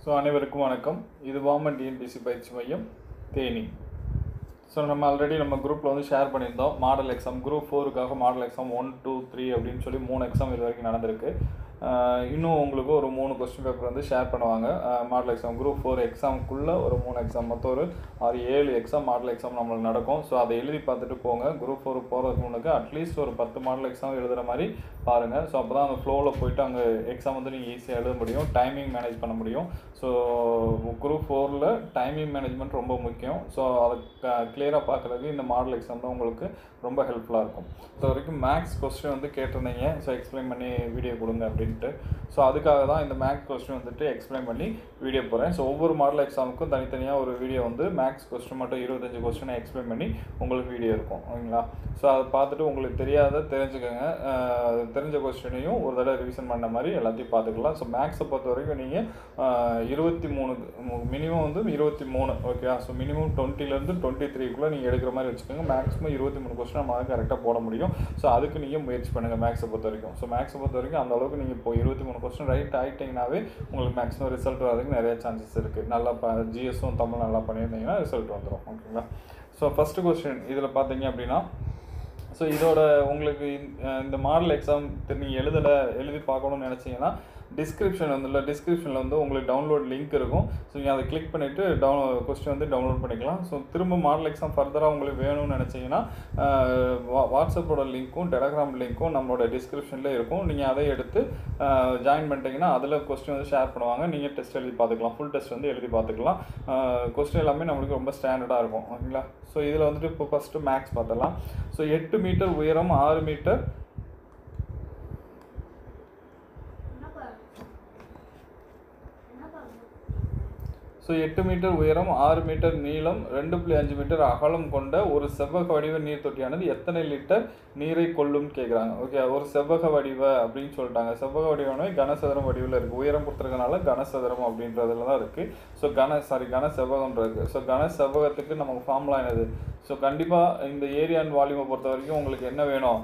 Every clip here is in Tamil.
ஸோ அனைவருக்கும் வணக்கம். இது வாமன் டிஎன்பிசி பயிற்சி மையம் தேனி. ஸோ நம்ம ஆல்ரெடி நம்ம குரூப்பில் வந்து ஷேர் பண்ணியிருந்தோம். மாடல் எக்ஸாம் குரூப் 4க்காக மாடல் எக்ஸாம் 1, 2, 3 அப்படின்னு சொல்லி 3 எக்ஸாம் இது வரைக்கும் நடந்திருக்கு. இன்னும் உங்களுக்கு ஒரு 3 கொஸ்டின் பேப்பர் வந்து ஷேர் பண்ணுவாங்க. மாடல் எக்ஸாம் குரூப் 4 எக்ஸாமுக்குள்ளே ஒரு 3 எக்ஸாம், மொத்தம் ஒரு 6-7 எக்ஸாம் மாடல் எக்ஸாம் நம்மளுக்கு நடக்கும். ஸோ அதை எழுதி பார்த்துட்டு போங்க. குரூப் 4 போகிறதுக்கு முன்னுக்கு அட்லீஸ்ட் ஒரு 10 மாடல் எக்ஸாம் எழுதுகிற மாதிரி பாருங்கள். ஸோ அப்போ தான் அந்த ஃப்ளோவில் போயிட்டு அங்கே எக்ஸாம் வந்து நீங்கள் ஈஸியாக எழுத முடியும், டைமிங் மேனேஜ் பண்ண முடியும். ஸோ குரூப் 4ல் டைமிங் மேனேஜ்மெண்ட் ரொம்ப முக்கியம். ஸோ அதை கிளியராக பார்க்குறதுக்கு இந்த மாடல் எக்ஸாம் தான் உங்களுக்கு ரொம்ப ஹெல்ப்ஃபுல்லாக இருக்கும். ஸோ வரைக்கும் மேக்ஸ் கொஸ்டின் வந்து கேட்டிருந்தீங்க, ஸோ எக்ஸ்பிளைன் பண்ணி வீடியோ கொடுங்க அப்படின்ட்டு. ஸோ அதுக்காக தான் இந்த மேக்ஸ் கொஸ்டின் வந்துட்டு எக்ஸ்பிளைன் பண்ணி வீடியோ போகிறேன். ஸோ ஒவ்வொரு மாடல் எக்ஸாமுக்கும் தனித்தனியாக ஒரு வீடியோ வந்து மேக்ஸ் கொஸ்டின் மட்டும் 25 கொஸ்டினை எக்ஸ்பிளைன் பண்ணி உங்களுக்கு வீடியோ இருக்கும், ஓகேங்களா? ஸோ அதை பார்த்துட்டு உங்களுக்கு தெரிஞ்சுக்கோங்க. தெரிஞ்ச கொஸ்டினையும் ஒரு தடவை ரிவிஷன் பண்ண மாதிரி எல்லாத்தையும் பார்த்துக்கலாம். ஸோ மேக்ஸை பொறுத்த வரைக்கும் நீங்கள் 23 மினிமம் வந்து 23, ஓகே. ஸோ மினிமம் 20லேருந்து 23க்குள்ளே நீங்கள் எடுக்கிற மாதிரி வச்சுக்கோங்க. மேக்ஸிமம் 23 கொஸ்டின் நம்மளால் கரெக்டாக போட முடியும். ஸோ அதுக்கு நீங்கள் முயற்சி பண்ணுங்கள் மேக்ஸை பொறுத்த வரைக்கும். ஸோ மேக்ஸை பொறுத்த வரைக்கும் அந்த அளவுக்கு நீங்கள் இப்போ 23 கொஸ்டின் ரைட் ஆகிட்டிங்கனாவே உங்களுக்கு மேக்ஸிமம் ரிசல்ட் வரதுக்கு நிறைய சான்சஸ் இருக்குது. நல்லா ஜிஎஸும் தமிழ் நல்லா பண்ணியிருந்தீங்கன்னா ரிசல்ட் வந்துடும், ஓகேங்களா? ஸோ ஃபஸ்ட்டு கொஸ்டின் இதில் பார்த்தீங்க அப்படின்னா, ஸோ இதோட உங்களுக்கு இந்த மாடல் எக்ஸாம் நீங்கள் எழுதி பார்க்கணுன்னு நினச்சிங்கன்னா டிஸ்கிரிப்ஷனில் வந்து உங்களுக்கு டவுன்லோட் லிங்க் இருக்கும். ஸோ நீங்கள் அதை கிளிக் பண்ணிவிட்டு கொஸ்டின் வந்து டவுன்லோட் பண்ணிக்கலாம். ஸோ திரும்ப மாடல் எக்ஸாம் ஃபர்தராக உங்களுக்கு வேணும்னு நினச்சிங்கன்னா வாட்ஸ்அப்போட லிங்க்கும் டெலகிராம் லிங்க்கும் நம்மளோட டிஸ்கிரிப்ஷனில் இருக்கும். நீங்கள் அதை எடுத்து ஜாயின் பண்ணிட்டீங்கன்னா அதில் கொஸ்டின் வந்து ஷேர் பண்ணுவாங்க. நீங்கள் டெஸ்ட் எழுதி பார்த்துக்கலாம், ஃபுல் டெஸ்ட் வந்து எழுதி பார்த்துக்கலாம். கொஸ்டின் எல்லாமே நம்மளுக்கு ரொம்ப ஸ்டாண்டர்டாக இருக்கும், ஓகேங்களா? ஸோ இதில் வந்துட்டு இப்போ ஃபஸ்ட்டு மேக்ஸ் பார்த்துக்கலாம். ஸோ 8 மீட்டர் உயரம், 6 மீட்டர் ஸோ 8 மீட்டர் உயரம், 6 மீட்டர் நீளம், 2.5 மீட்டர் அகலம் கொண்ட ஒரு செவ்வக வடிவ நீர் தொட்டியானது எத்தனை லிட்டர் நீரை கொள்ளும்னு கேட்குறாங்க, ஓகே. ஒரு செவ்வக வடிவ அப்படின்னு சொல்லிட்டாங்க. செவ்வக வடிவமே கனசதுரம் வடிவில் இருக்குது. உயரம் கொடுத்துருக்கனால கனசதுரம் அப்படின்றதுல தான் இருக்குது. ஸோ கனசெவ்வகம் இருக்குது. ஸோ கனசெவ்வகத்துக்கு நமக்கு ஃபார்முலா என்னது? ஸோ கண்டிப்பாக இந்த ஏரியா அண்ட் வால்யூமை பொறுத்த வரைக்கும் உங்களுக்கு என்ன வேணும்?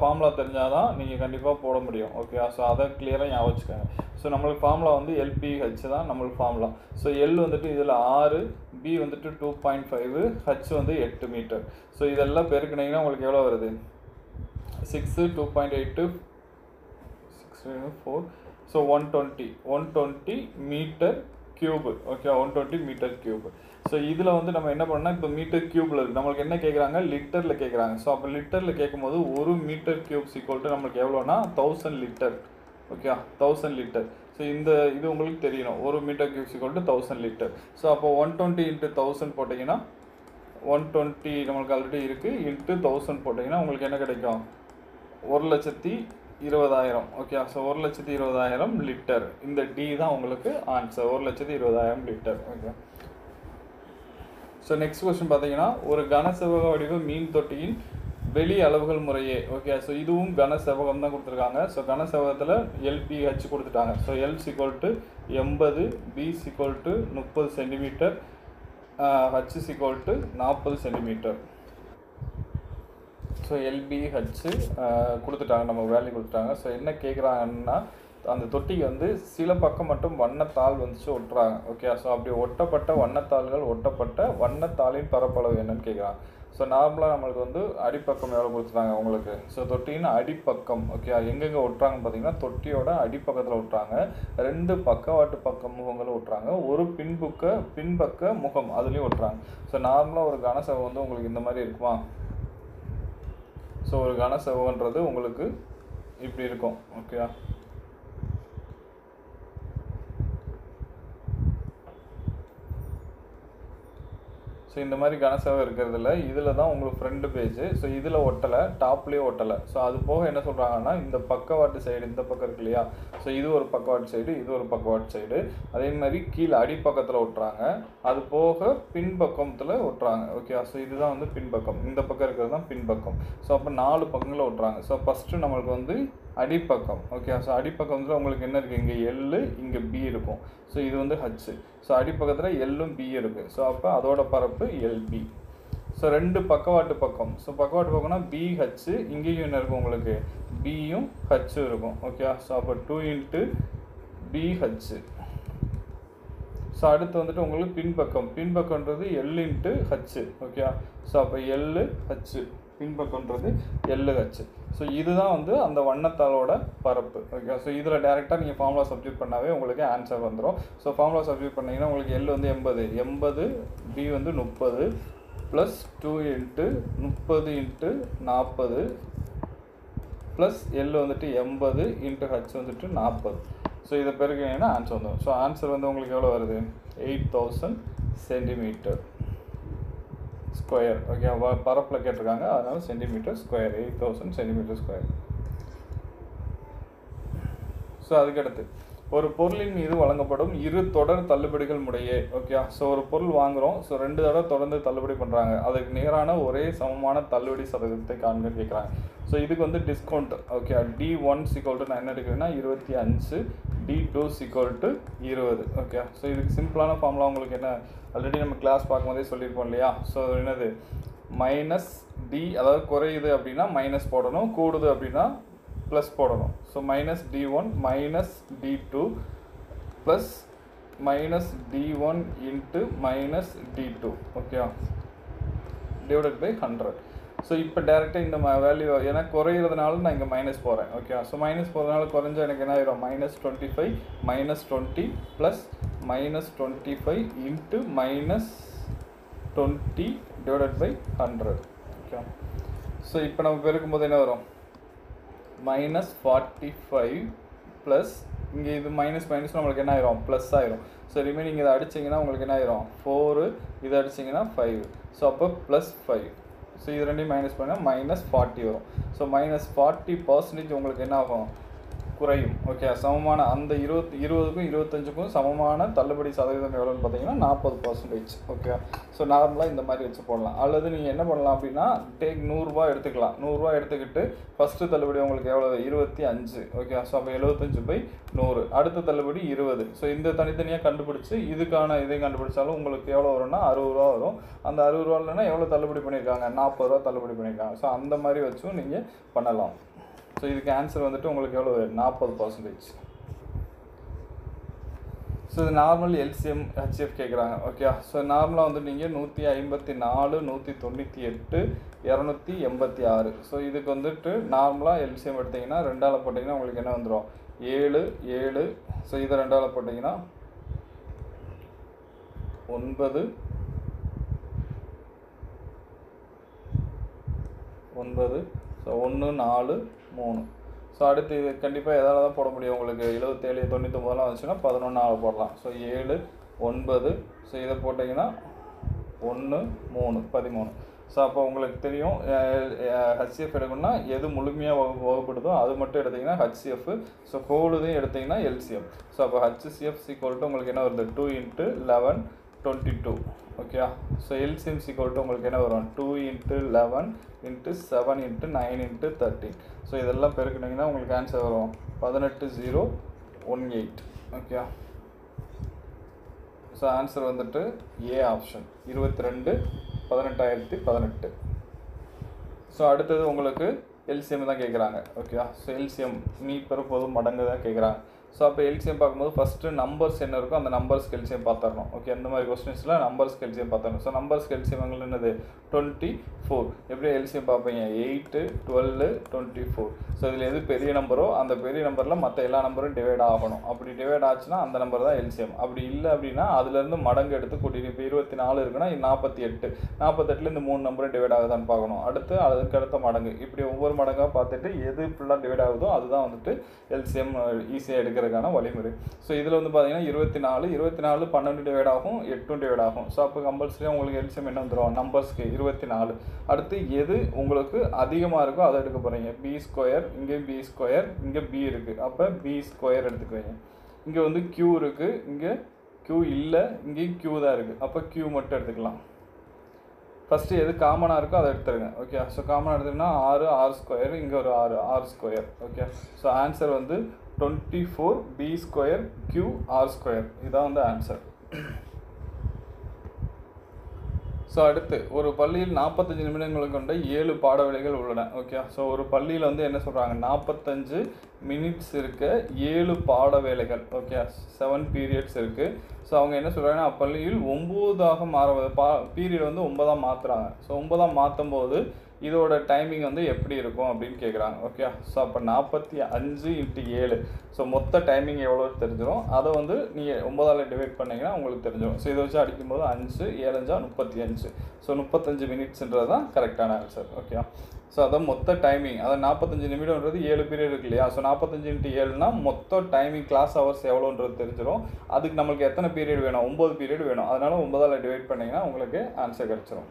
ஃபார்முலா தெரிஞ்சால் தான் நீங்கள் கண்டிப்பாக போட முடியும், ஓகே. ஸோ அதை கிளியராக ஞாபகம் வச்சுக்கோங்க. ஸோ நம்மளுக்கு ஃபார்முலா வந்து LPH தான் நம்மளுக்கு ஃபார்முலா. ஸோ L வந்துட்டு இதில் 6, B வந்துட்டு 2.5, H வந்து 8 மீட்டர். ஸோ இதெல்லாம் பெருக்கினீங்கன்னா உங்களுக்கு எவ்வளோ வருது? 6, 2.8, 6, 4, so 120 metre cube, okay. 120 metre cube. So இதில் வந்து நம்ம என்ன பண்ணால், இப்போ மீட்டர் கியூபில் இருக்குது. நம்மளுக்கு என்ன கேட்குறாங்க? லிட்டரில் கேட்குறாங்க. ஸோ அப்போ லிட்டரில் கேட்கும்போது 1 மீட்டர் கியூப் ஈக்குவல் நம்மளுக்கு எவ்வளோனா 1000 லிட்டர், ஓகே. 1000 லிட்டர். ஸோ இது உங்களுக்கு தெரியணும். 1 metre cube equal 1000 litre. So அப்போ 120 × 1000 போட்டிங்கன்னா 120 நம்மளுக்கு ஆல்ரெடி இருக்குது, இன்ட்டு 1000 போட்டிங்கன்னா உங்களுக்கு என்ன கிடைக்கும்? 1,20,000, ஓகே. So 1,20,000 litre. இந்த D தான் உங்களுக்கு answer, 1,20,000 litre, okay. So next question பார்த்தீங்கன்னா, ஒரு கனசெவ்வக வடிவ மீன் தொட்டியின் வெளி அளவுகள் முறையே, ஓகே. ஸோ இதுவும் கனசெவ்வகம் தான் கொடுத்துருக்காங்க. ஸோ கனசெவ்வகத்தில் LPH கொடுத்துட்டாங்க. So L = 80, B = 30 centimetre, H = 40 centimetre. So LBH கொடுத்துட்டாங்க, நம்ம வேல்யூ கொடுத்துட்டாங்க. ஸோ என்ன கேட்குறாங்கன்னா, அந்த தொட்டிக்கு வந்து சில பக்கம் மட்டும் வண்ணத்தாள் வந்துச்சு ஒட்டுறாங்க, ஓகே. ஸோ அப்படி ஒட்டப்பட்ட வண்ணத்தாளின் பரப்பளவு என்னன்னு கேட்குறாங்க. ஸோ நார்மலாக நம்மளுக்கு வந்து அடிப்பக்கம் எவ்வளோ கொடுத்துட்டாங்க உங்களுக்கு? ஸோ தொட்டியின் அடிப்பக்கம், ஓகே. எங்கெங்கே ஒட்டுறாங்கன்னு பார்த்தீங்கன்னா, தொட்டியோட அடிப்பக்கத்தில் ஒட்டுறாங்க. 2 பக்கவாட்டு பக்க முகங்களும் ஒட்டுறாங்க. ஒரு பின்பக்க முகம் அதுலேயும் ஒட்டுறாங்க. ஸோ நார்மலாக ஒரு கனசெவ்வகம் வந்து உங்களுக்கு இந்த மாதிரி இருக்குமா? ஸோ ஒரு கனசெவ்வகன்றது உங்களுக்கு இப்படி இருக்கும், ஓகே. ஸோ இந்த மாதிரி கனசெவ்வகம் இருக்கிறதுல இதில் தான் உங்களுக்கு ஃப்ரண்ட் பேஜ். ஸோ இதில் ஒட்டலை, டாப்லேயே ஒட்டலை. ஸோ அது போக என்ன சொல்கிறாங்கன்னா, இந்த பக்கவாட்டு சைடு இந்த பக்கம் இருக்கு இல்லையா? ஸோ இது ஒரு பக்கவாட்டு சைடு, இது ஒரு பக்கவாட்டு சைடு. அதே மாதிரி கீழே அடிப்பக்கத்தில் ஒட்டுறாங்க. அது போக பின்பக்கத்தில் ஒட்டுறாங்க, ஓகே. ஸோ இதுதான் வந்து பின்பக்கம். இந்த பக்கம் இருக்கிறது தான் பின்பக்கம். ஸோ அப்போ 4 பக்கங்களில் ஒட்டுறாங்க. ஸோ ஃபஸ்ட்டு நம்மளுக்கு வந்து அடிப்பக்கம், ஓகே. ஸோ அடிப்பக்கத்தில் உங்களுக்கு என்ன இருக்குது? இங்கே L, இங்கே B இருக்கும். ஸோ இது வந்து H. ஸோ அடிப்பக்கத்தில் Lம் B இருக்குது. ஸோ அப்போ அதோட பரப்பு LB. ஸோ 2 பக்கவாட்டு பக்கம். ஸோ பக்கவாட்டு பக்கம்னா BH, இங்கேயும் என்ன இருக்கும் உங்களுக்கு? Bயும் H இருக்கும், ஓகே. ஸோ அப்போ 2 × BH ஸோ அடுத்து வந்துட்டு உங்களுக்கு பின்பக்கம்ன்றது L into H. Okay, so அப்போ எல் ஹச், பின்பக்கம்ன்றது எல் ஹச். ஸோ இதுதான் வந்து அந்த வண்ணத்தாளோட பரப்பு. ஓகே, ஸோ இதில் டேரெக்டாக நீங்கள் ஃபார்முலா சப்ஸ்டியூட் பண்ணாவே உங்களுக்கு ஆன்சர் வந்துடும். ஸோ ஃபார்முலா சப்ஸ்டியூட் பண்ணிங்கன்னா உங்களுக்கு எல் வந்து 80, பி வந்து 30 plus 2 into 30 into 40 plus L வந்துட்டு 80 இன்ட்டு ஹச் வந்துட்டு 40. ஸோ இதை பெருக்கினீங்கன்னா ஆன்சர் வந்துடும். ஸோ ஆன்சர் வந்து உங்களுக்கு எவ்வளோ வருது? 8000 சென்டிமீட்டர் ஸ்கொயர். ஓகே, பரப்பில் கேட்டிருக்காங்க, அதனால centimetre square, 8000 centimetre square. So அதுக்கடுத்து ஒரு பொருளின் மீது வழங்கப்படும் 2 தொடர் தள்ளுபடிகள் முறையே. ஓகே, ஸோ ஒரு பொருள் வாங்குகிறோம், ஸோ 2 தடவை தொடர்ந்து தள்ளுபடி பண்ணுறாங்க, அதுக்கு நேரான ஒரே சமமான தள்ளுபடி சதவீதத்தை காண்க கேட்குறாங்க. ஸோ இதுக்கு வந்து டிஸ்கவுண்ட். ஓகே, D1 = நான் என்ன எடுக்கிறேன்னா 25, D2 = 20. ஓகே, ஸோ இதுக்கு சிம்பிளான ஃபார்முலா உங்களுக்கு என்ன ஆல்ரெடி நம்ம கிளாஸ் பார்க்கும்போதே சொல்லியிருப்போம் இல்லையா? ஸோ என்னது மைனஸ் டி, அதாவது குறையுது அப்படின்னா மைனஸ் போடணும், கூடுது அப்படின்னா ப்ளஸ் போடணும். So minus D1 minus D2 plus minus D1 into minus D2. Okay, divided by 100. So இப்போ டேரெக்டாக இந்த வேல்யூ எனக்கு குறையிறதுனால நான் இங்கே மைனஸ் போகிறேன். ஓகே, ஸோ மைனஸ் போகிறதுனால குறைஞ்சா எனக்கு என்ன ஆயிரும்? -25 -20 plus -25 into -20 divided by 100. Okay, so இப்போ நம்ம பெருக்கும்போது என்ன வரும்? -45 ப்ளஸ் இங்கே இது மைனஸ் நம்மளுக்கு என்ன ஆயிரும்? ப்ளஸ் ஆயிரும். ஸோ ரிமைனிங் இதை அடிச்சிங்கன்னா உங்களுக்கு என்ன ஆயிரும்? 4, இதை அடிச்சிங்கன்னா 5. ஸோ அப்போ +5. ஸோ இது ரெண்டையும் மைனஸ் பண்ணால் -40 வரும். ஸோ -40% உங்களுக்கு என்ன ஆகும்? குறையும். ஓகே, சமமான அந்த 20க்கும் 25க்கும் சமமான தள்ளுபடி சதவீதம் எவ்வளோன்னு பார்த்தீங்கன்னா 40%. ஓகே, ஸோ நார்மலாக இந்த மாதிரி வச்சு போடலாம். அல்லது நீங்கள் என்ன பண்ணலாம் அப்படின்னா டேக் 100 ரூபா எடுத்துக்கலாம். 100 ரூபா எடுத்துக்கிட்டு ஃபஸ்ட்டு தள்ளுபடி உங்களுக்கு எவ்வளோ? 25. ஓகே, ஸோ அப்போ 75/100. அடுத்த தள்ளுபடி 20. ஸோ இந்த தனித்தனியாக கண்டுபிடிச்சி இதுக்கான இதையும் கண்டுபிடிச்சாலும் உங்களுக்கு எவ்வளோ வரும்னா 60 ரூபா வரும். அந்த 60 ரூபாலன்னா எவ்வளோ தள்ளுபடி பண்ணியிருக்காங்க? 40 ரூபா தள்ளுபடி பண்ணியிருக்காங்க. ஸோ அந்த மாதிரி வச்சும் நீங்கள் பண்ணலாம். ஸோ இதுக்கு ஆன்சர் வந்துட்டு உங்களுக்கு எவ்வளோ? 40%. ஸோ இது நார்மல் எல்சிஎம் ஹெச்எஃப் கேட்குறாங்க. ஓகே, ஸோ நார்மலாக வந்து நீங்கள் 154, 198, 286. ஸோ இதுக்கு வந்துட்டு நார்மலாக எல்சிஎம் எடுத்திங்கன்னா 2ஆல் போட்டிங்கன்னா உங்களுக்கு என்ன வந்துடும்? 7, 7. ஸோ இதை 2ஆல் போட்டிங்கன்னா 9, 9. ஸோ 1, 4, 3. ஸோ அடுத்து இது கண்டிப்பாக எதால் தான் போட முடியும் உங்களுக்கு? 77, 99 வந்துச்சுன்னா 11 போடலாம். ஸோ 7, 9. ஸோ இதை போட்டிங்கன்னா 1, 3, 13. ஸோ அப்போ உங்களுக்கு தெரியும் ஹெச்சிஎஃப் எடுக்கணும்னா எது முழுமையாக வகுப்படுதோ அது மட்டும் எடுத்திங்கன்னா ஹெச்சிஎஃப். ஸோ ஹோலுதையும் எடுத்திங்கன்னா எல்சிஎம். ஸோ அப்போ HCF = உங்களுக்கு என்ன வருது? 2 × 11, 22. ஓகே, ஸோ எல்சிஎம் = உங்களுக்கு என்ன வரும்? 2 × 11 × 7 × 9 × 13. ஸோ இதெல்லாம் பெருக்கினீங்கன்னா உங்களுக்கு ஆன்சர் வரும் 18018. ஓகே, ஸோ ஆன்சர் வந்துட்டு ஏ ஆப்ஷன் 22, 18018. ஸோ அடுத்தது உங்களுக்கு எல்சிஎம் தான் கேட்குறாங்க. ஓகே, ஸோ எல்சிஎம் பெரும்போதும் மடங்கு தான் கேட்குறாங்க. ஸோ அப்போ எல்சிஎம் பார்க்கும்போது ஃபஸ்ட்டு நம்பர்ஸ் என்ன இருக்கோ அந்த நம்பர்ஸ்க்கு எல்சிஎம் பார்த்துடணும். ஓகே, இந்த மாதிரி கொஸ்டின்ஸில் நம்பர்ஸ்க்கு எல்சிஎம் பார்த்துடணும். ஸோ நம்பர்ஸ்க்கு எல்சிஎம் என்னது? 24. எப்படி எல்சிஎம் பார்ப்பீங்க? 8, 12, 24. ஸோ இதில் எது பெரிய நம்பரோ அந்த பெரிய நம்பரில் மற்ற எல்லா நம்பரும் டிவைட் ஆகணும். அப்படி டிவைட் ஆச்சுன்னா அந்த நம்பர் தான் எல்சிஎம். அப்படி இல்லை அப்படின்னா அதுலேருந்து மடங்கு எடுத்து கூட்டிட்டு இப்போ 24 இருக்குன்னா 48. 48ல் இந்த 3 நம்பரும் டிவைட் ஆகுதான்னு பார்க்கணும். அதுக்கடுத்த மடங்கு இப்படி ஒவ்வொரு மடங்காக பார்த்துட்டு எது ஃபுல்லாக டிவைட் ஆகுதோ அதுதான் வந்துட்டு எல்சிஎம் ஈஸியாக எடுக்கிறதுக்கான வழிமுறை. ஸோ இதில் வந்து பார்த்தீங்கன்னா 24 12 டிவைட் ஆகும், 8 டிவைட் ஆகும். ஸோ அப்போ கம்பல்சரியாக உங்களுக்கு எல்சிஎம் என்ன வந்துடும்? நம்பர்ஸ்க்கு 24. அடுத்து எது உங்களுக்கு அதிகமாக இருக்கோ அதை எடுக்க போகிறீங்க. B², இங்கே B², இங்கே B இருக்குது, அப்போ B² எடுத்துக்குவீங்க. இங்கே வந்து Q இருக்குது, இங்கே Q இல்லை, இங்கேயும் Q தான் இருக்குது, அப்போ Q மட்டும் எடுத்துக்கலாம். ஃபஸ்ட்டு எது காமனாக இருக்கோ அதை எடுத்துருங்க. ஓகே, ஸோ காமனாக எடுத்துக்கிங்கன்னா 6, R², இங்கே ஒரு 6, R². ஓகே, ஸோ ஆன்சர் வந்து 24 B² Q R². இதுதான் வந்து ஆன்சர். ஸோ ஸோ அடுத்து ஒரு பள்ளியில் 45 நிமிடங்கள் கொண்ட 7 பாடவேளைகள் உள்ளன. ஓகே, ஸோ ஒரு பள்ளியில் வந்து என்ன சொல்கிறாங்க, 45 மினிட்ஸ் இருக்க 7 பாடவேளைகள். ஓகே, 7 பீரியட்ஸ் இருக்குது. ஸோ அவங்க என்ன சொல்கிறாங்கன்னா, அப்பள்ளியில் 9ஆக பீரியட் வந்து 9ஆக மாற்றுறாங்க. ஸோ 9ஆக மாற்றும் போது இதோட டைமிங் வந்து எப்படி இருக்கும் அப்படின்னு கேட்குறாங்க. ஓகே, ஸோ அப்போ 45 × 7, ஸோ மொத்த டைமிங் எவ்வளோ தெரிஞ்சிடும். அதை வந்து நீங்கள் 9ஆல் டிவைட் பண்ணிங்கன்னா உங்களுக்கு தெரிஞ்சிடும். ஸோ இதை வச்சு அடிக்கும்போது 5 7 5 35. ஸோ 35 மினிட்ஸ்ன்றது தான் கரெக்டான ஆன்சர். ஓகே, ஸோ அதான் மொத்த டைமிங். அதை 45 நிமிடம்ன்றது 7 பீரியட் இருக்கு இல்லையா. ஸோ 45 × 7னா மொத்த டைமிங் கிளாஸ் ஹவர்ஸ் எவ்வளோன்றது தெரிஞ்சிடும். அதுக்கு நம்மளுக்கு எத்தனை பீரியட் வேணும், 9 பீரியட் வேணும். அதனால் 9ஆல் டிவைட் பண்ணிங்கன்னா உங்களுக்கு ஆன்சர் கிடச்சிரும்.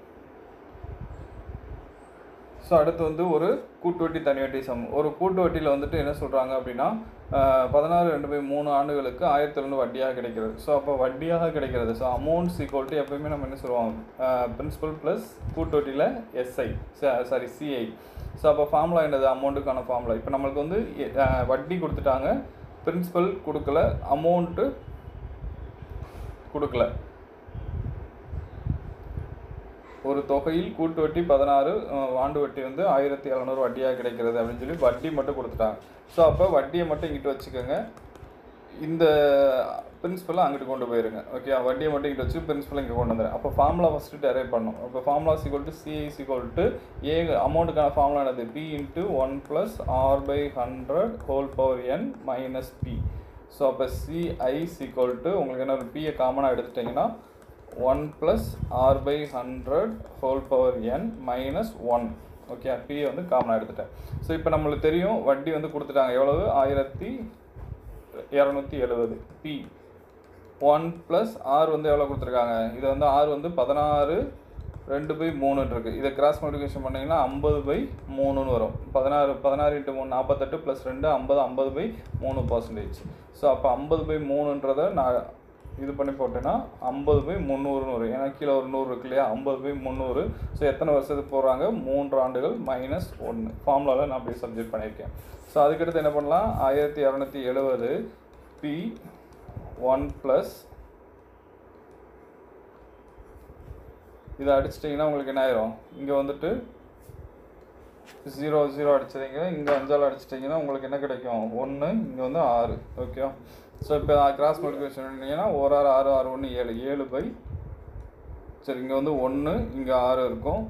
ஸோ அடுத்து வந்து ஒரு கூட்டுவட்டி தனிவட்டி சம். ஒரு கூட்டுவட்டியில் வந்துட்டு என்ன சொல்கிறாங்க அப்படின்னா, 16/2/3 ஆண்டுகளுக்கு 1000 வட்டியாக கிடைக்கிறது. ஸோ அப்போ வட்டியாக கிடைக்கிறது. ஸோ அமௌண்ட்ஸ் ஈக்குவல் டு எப்போயுமே நம்ம என்ன சொல்லுவோம், பிரின்சிபல் ப்ளஸ் கூட்டுவட்டியில் சிஐ. ஸோ அப்போ ஃபார்முலா என்னது, அமௌண்ட்டுக்கான ஃபார்முலா. இப்போ நம்மளுக்கு வந்து வட்டி கொடுத்துட்டாங்க, பிரின்சிபல் கொடுக்கல, அமௌண்ட்டு கொடுக்கல. ஒரு தொகையில் கூட்டு வட்டி 16, ஆண்டு வட்டி வந்து 1700 வட்டியாக கிடைக்கிறது அப்படின்னு சொல்லி வட்டி மட்டும் கொடுத்துட்டாங்க. ஸோ அப்போ வட்டியை மட்டும் இங்கிட்டு வச்சுக்கோங்க, இந்த பிரின்சிபலை அங்கிட்டு கொண்டு போயிருங்க. ஓகே, வட்டியை மட்டும் இங்கிட்டு வச்சு பிரின்சிபலை இங்கே கொண்டு வந்துடுறேன். அப்போ ஃபார்முலா ஃபஸ்ட்டு டெரைவ் பண்ணணும். அப்போ ஃபார்முலா = CI = அமௌண்ட்டுக்கான ஃபார்முலா என்னது, P × 1 + R/100 - P. ஸோ அப்போ CI = உங்களுக்கு என்ன, ஒரு Pயை காமனாக எடுத்துட்டிங்கன்னா 1 + R/100 - 1. ஓகே, P வந்து காமனாக எடுத்துட்டேன். ஸோ இப்போ நம்மளுக்கு தெரியும் வட்டி வந்து கொடுத்துட்டாங்க எவ்வளவு, 1270. P 1 + R வந்து எவ்வளோ கொடுத்துருக்காங்க, இதை வந்து R வந்து 16/2/3 இருக்குது. இதை கிராஸ் மல்டிப்ளிகேஷன் பண்ணிங்கன்னா 50/3 வரும். 16 × 3 48 + 2 50 50/3%. ஸோ அப்போ 50/3ன்றதை நான் இது பண்ணி போட்டேன்னா 50/300 வரும். ஏன்னா கீழே ஒரு 100 இருக்கு இல்லையா, 50/300. ஸோ எத்தனை வருஷத்துக்கு போடுறாங்க, 3 ஆண்டுகள் -1. ஃபார்முலாவில் நான் அப்படியே சப்ஜெக்ட் பண்ணியிருக்கேன். ஸோ அதுக்கடுத்து என்ன பண்ணலாம், 1270 P 1 + இதை அடிச்சிட்டிங்கன்னா உங்களுக்கு என்ன ஆயிரும், இங்கே வந்துட்டு 0 0 அடிச்சிட்டிங்க, இங்கே 5ஆல் அடிச்சிட்டிங்கன்னா உங்களுக்கு என்ன கிடைக்கும், 1, இங்கே வந்து 6. ஓகே, ஸோ இப்போ கிராஸ் மல்டிப்ளிகேஷன் பண்ணிங்கன்னா 1 6 6 6 1 7 7 சரி, இங்கே வந்து 1, இங்கே 6 இருக்கும்,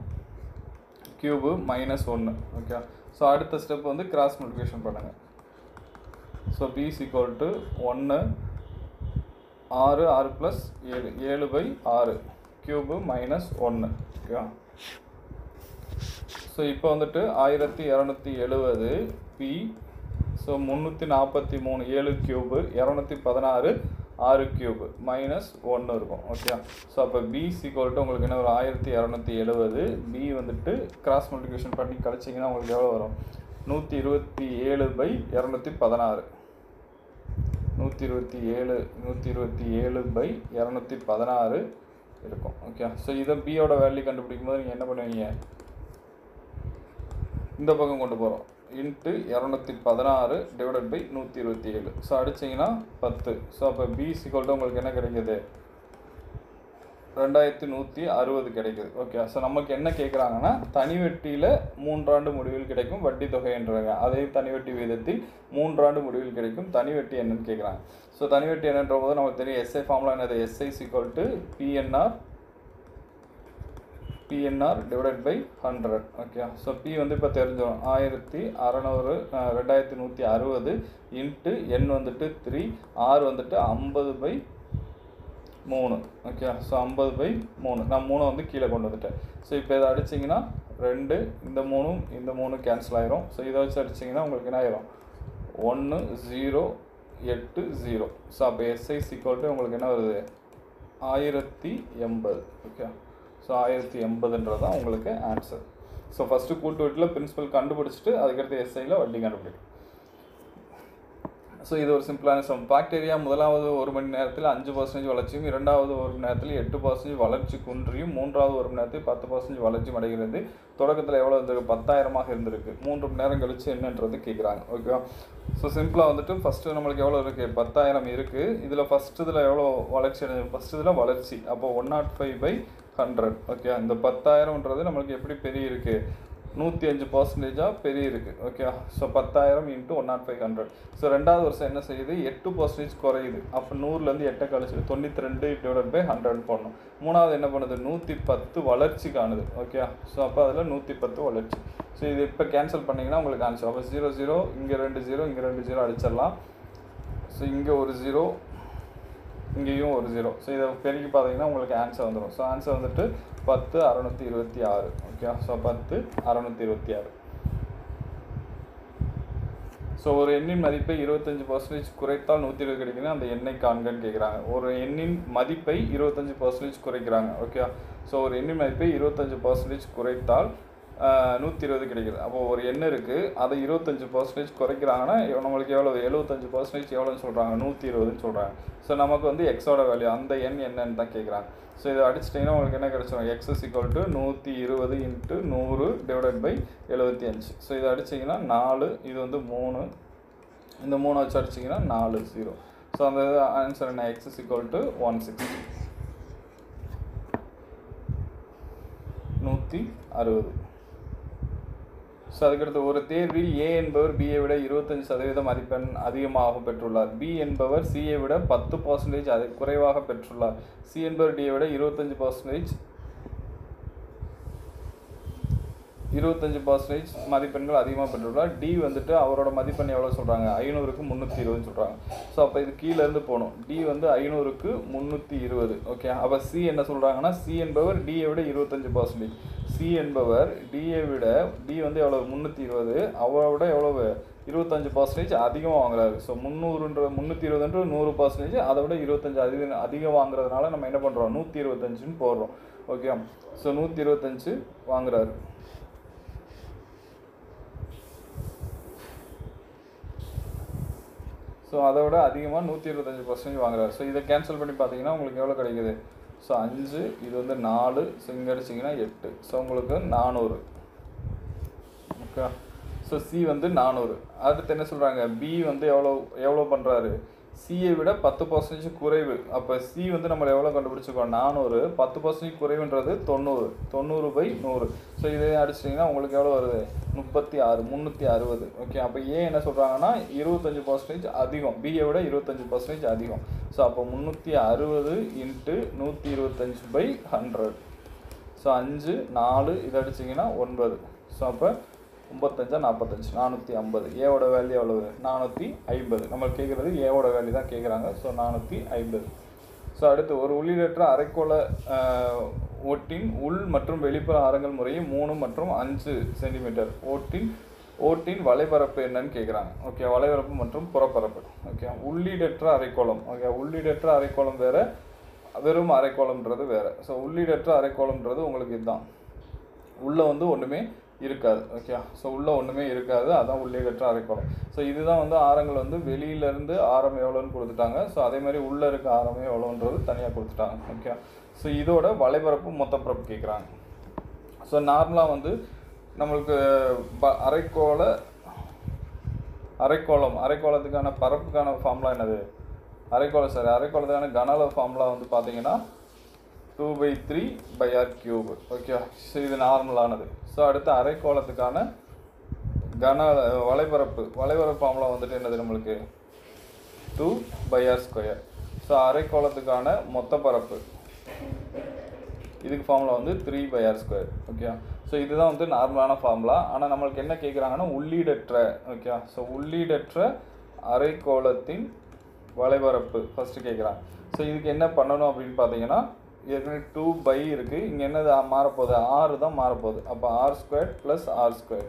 கியூபு -1. ஓகே, ஸோ அடுத்த ஸ்டெப் வந்து கிராஸ் மல்டிப்ளிகேஷன் பண்ணுங்கள். So P = 1 6 6 + 7 7/6 cube -1. Okay, so இப்போ வந்துட்டு 1270 P, ஸோ 343 7 கியூபு 216 6 கியூபு -1 இருக்கும். ஓகே, ஸோ அப்போ B = உங்களுக்கு என்ன ஒரு 1270. B வந்துட்டு கிராஸ் மல்டிப்ளிகேஷன் பண்ணி கழிச்சிங்கன்னா உங்களுக்கு எவ்வளோ வரும், 127/216. 127/216 இருக்கும். ஓகே, ஸோ இதை பியோட வேல்யூ கண்டுபிடிக்கும் போது நீங்கள் என்ன பண்ணுவீங்க, இந்த பக்கம் கொண்டு போகிறோம், × 216 / 127. ஸோ அடிச்சிங்கன்னா 10. ஸோ அப்போ B = உங்களுக்கு என்ன கிடைக்கிது, 2160 கிடைக்குது. ஓகே, ஸோ நமக்கு என்ன கேட்குறாங்கன்னா, தனி வட்டியில் 3 ஆண்டு முடிவில் கிடைக்கும் வட்டி தொகைன்றாங்க. அதே தனி வட்டி வீதத்தில் 3 ஆண்டு முடிவில் கிடைக்கும் தனி வட்டி என்னன்னு கேட்குறாங்க. ஸோ தனி வட்டி என்னன்ற போது நமக்கு தெரியும் SI ஃபார்முலா என்னது, SI = PNR / 100. Okay, so P வந்து இப்போ தெரிஞ்சோம் 1600 2160 × N வந்துட்டு 3, R வந்துட்டு 50/3. ஓகே, ஸோ 50/3 நான் 3 வந்து கீழே கொண்டு வந்துட்டேன். ஸோ இப்போ இதை அடிச்சிங்கன்னா 2, இந்த 3 இந்த 3 கேன்சல் ஆயிரும். ஸோ இதை வச்சு அடிச்சிங்கன்னா உங்களுக்கு என்ன ஆயிரும், 1080. ஸோ அப்போ SI = உங்களுக்கு என்ன வருது, 1080. ஓகே, ஸோ 1080ன்றது தான் உங்களுக்கு ஆன்சர். ஸோ ஃபஸ்ட்டு கூட்டு வட்டியில் பிரின்சிபல் கண்டுபிடிச்சிட்டு அதுக்கடுத்து SIயில் வட்டி கண்டுபிடிக்கும். ஸோ இது ஒரு சிம்பிளான சம். பாக்டீரியா முதலாவது 1 மணி நேரத்தில் 5% வளர்ச்சியும், இரண்டாவது 1 மணி நேரத்தில் 8% வளர்ச்சி குன்றியும், மூன்றாவது 1 மணி நேரத்தில் 10% வளர்ச்சியும் அடைகிறது. தொடக்கத்தில் எவ்வளோ இருந்திருக்கு? 10,000 இருந்திருக்கு. 3 மணி நேரம் கழிச்சு என்னன்றது கேட்குறாங்க. ஓகேவா? ஸோ சிம்பிளாக வந்துட்டு ஃபஸ்ட்டு நம்மளுக்கு எவ்வளோ இருக்குது? 10,000 இருக்குது. இதில் ஃபஸ்ட்டு இதில் எவ்வளோ வளர்ச்சி அடைஞ்சது? ஃபஸ்ட்டு இதில் வளர்ச்சி, அப்போ 105/100. ஓகே, இந்த 10,000ன்றது நம்மளுக்கு எப்படி பெரிய இருக்குது? 105% பெரிய இருக்குது. Okay, so 10,000 × 105/100. ஸோ ரெண்டாவது வருஷம் என்ன செய்யுது? 8% குறையுது. அப்போ 100லேருந்து 8 கழிச்சு 92/100 போடணும். மூணாவது என்ன பண்ணுது? 110 வளர்ச்சி காணுது. ஓகே, ஸோ அப்போ அதில் 110 வளர்ச்சி. ஸோ இது இப்போ கேன்சல் பண்ணிங்கன்னா உங்களுக்கு ஆன்சர். அப்போ 0 0 இங்கே 2 0 இங்கே 2 0 அடிச்சிடலாம். ஸோ இங்கே ஒரு 0 இங்கேயும் ஒரு 0. ஸோ இதை பெருக்கி பார்த்தீங்கன்னா உங்களுக்கு ஆன்சர் வந்துடும். ஸோ ஆன்சர் வந்துட்டு 10,626. Okay, so 10,626. ஸோ ஒரு எண்ணின் மதிப்பை 25% குறைத்தால் 120 கிடைக்குன்னா அந்த எண்ணை காண்கன்னு கேட்குறாங்க. ஒரு எண்ணின் மதிப்பை 25% குறைக்கிறாங்க. ஓகே, ஸோ ஒரு எண்ணின் மதிப்பை 25% குறைத்தால் 120 கிடைக்குது. அப்போது ஒரு எண் இருக்குது, அதை 25% குறைக்கிறாங்கன்னா நம்மளுக்கு எவ்வளோ? 75% எவ்வளோன்னு சொல்கிறாங்க? 120ன்னு சொல்கிறாங்க. ஸோ நமக்கு வந்து எக்ஸோட வேல்யூ, அந்த எண் என்னன்னு தான் கேட்குறாங்க. ஸோ இதை அடிச்சிட்டிங்கன்னா உங்களுக்கு என்ன கிடச்சிடும்? x = 120 × 100/75. ஸோ இதை அடிச்சிங்கன்னா 4, இது வந்து 3, இந்த 3 வச்சு அடிச்சிங்கன்னா 4 0. ஸோ அந்த ஆன்சர் என்ன? x = 160. 160. ஸோ அதுக்கடுத்து ஒரு தேர்வில் A என்பவர் Bயை விட 25% மதிப்பெண் அதிகமாக பெற்றுள்ளார். B என்பவர் Cயை விட 10% குறைவாக பெற்றுள்ளார். C என்பவர் Dயை விட 25% மதிப்பெண்கள் அதிகமாக பெற்றுள்ளார். D வந்துட்டு அவரோட மதிப்பெண் எவ்வளோ சொல்கிறாங்க? 500க்கு 320 சொல்கிறாங்க. ஸோ அப்போ இது கீழேருந்து போகணும். D வந்து 500க்கு 320. ஓகே, அப்போ C என்ன சொல்கிறாங்கன்னா, C என்பவர் Dயை விட 25%. C என்பவர் Dயை விட, D வந்து எவ்வளோ? 320, அவரை விட எவ்வளவு? 25% அதிகமாக வாங்குறாரு. ஸோ 320 100%, அதை விட 25 அதிகம் வாங்குறதுனால நம்ம என்ன பண்ணுறோம்? 125ன்னு போடுறோம். ஓகே, ஸோ 125 வாங்குறாரு. ஸோ அதை விட அதிகமாக 125% வாங்குறாரு. ஸோ இதை கேன்சல் பண்ணி பார்த்தீங்கன்னா உங்களுக்கு எவ்வளோ கிடைக்குது? ஸோ 5, இது வந்து 4, ஸோ இங்கே அடிச்சிங்கன்னா 8. ஸோ உங்களுக்கு 400. ஓகே, ஸோ C வந்து 400. அடுத்து என்ன சொல்கிறாங்க? B வந்து எவ்வளோ பண்ணுறாரு? Cயை விட 10% குறைவு. அப்போ C வந்து நம்ம எவ்வளோ கண்டுபிடிச்சிருக்கோம்? 400. 10% குறைவுன்றது 90. 90/100. ஸோ இதை அடிச்சிட்டிங்கன்னா உங்களுக்கு எவ்வளோ வருது? 36, 360. ஓகே, அப்போ A என்ன சொல்கிறாங்கன்னா 25% அதிகம், Bயை விட 25% அதிகம். ஸோ அப்போ 360 × 125/100. ஸோ 5, 4 இதை அடிச்சிங்கன்னா 9. ஸோ அப்போ 95 45 450. ஏவோட வேல்யூ எவ்வளவு? 450. நம்ம கேட்குறது ஏவோட வேல்யூ தான் கேட்குறாங்க. ஸோ 450. ஸோ அடுத்து ஒரு உள்ளீடற்ற அரைக்கோள ஓட்டின் உள் மற்றும் வெளிப்புற ஆரங்கள் முறையும் 3 மற்றும் 5 சென்டிமீட்டர். ஓட்டின் வலைபரப்பு என்னன்னு கேட்குறாங்க. ஓகே, வலைபரப்பு மற்றும் புறப்பரப்பு. ஓகே, உள்ளீடற்ற அரைக்கோளம். ஓகே, உள்ளீடற்ற அரைக்கோளம் வேறு, வெறும் அரைக்கோளம்ன்றது வேறு. ஸோ உள்ளீடற்ற அரைக்கோளம்ன்றது உங்களுக்கு இதுதான், உள்ளே வந்து ஒன்றுமே இருக்காது. ஓகே, ஸோ உள்ளே ஒன்றுமே இருக்காது, அதான் உள்ளீடற்ற அரைக்கோளம். ஸோ இதுதான் வந்து ஆரங்கள் வந்து வெளியிலேருந்து ஆரம் எவ்வளோன்னு கொடுத்துட்டாங்க. ஸோ அதேமாதிரி உள்ளே இருக்க ஆரம் எவ்வளோன்றது தனியாக கொடுத்துட்டாங்க. ஓகே, ஸோ இதோட வலைபரப்பு மொத்த பரப்பு கேட்குறாங்க. ஸோ நார்மலாக வந்து நம்மளுக்கு அரைக்கோளத்துக்கான பரப்புக்கான ஃபார்முலா என்னது? அரைக்கோளத்துக்கான கன அளவு ஃபார்முலா வந்து பார்த்தீங்கன்னா 2/3/r³. ஓகே, ஸோ இது நார்மலானது. ஸோ அடுத்து அரைக்கோளத்துக்கான வலைபரப்பு ஃபார்முலா வந்துட்டு என்னது நம்மளுக்கு? 2/r². ஸோ அரைக்கோளத்துக்கான மொத்த பரப்பு, இதுக்கு ஃபார்முலா வந்து 3/r². ஓகே, ஸோ இதுதான் வந்து நார்மலான ஃபார்முலா. ஆனால் நம்மளுக்கு என்ன கேட்குறாங்கன்னா உள்ளீடற்ற. ஓகே, ஸோ உள்ளீடற்ற அரைக்கோளத்தின் வலைபரப்பு ஃபஸ்ட்டு கேட்குறாங்க. ஸோ இதுக்கு என்ன பண்ணணும் அப்படின்னு பார்த்தீங்கன்னா, ஏற்கனவே 2/, இருக்குது, இங்கே என்னது மாறப்போகுது? 6 தான் மாறப்போகுது. அப்போ r² + r².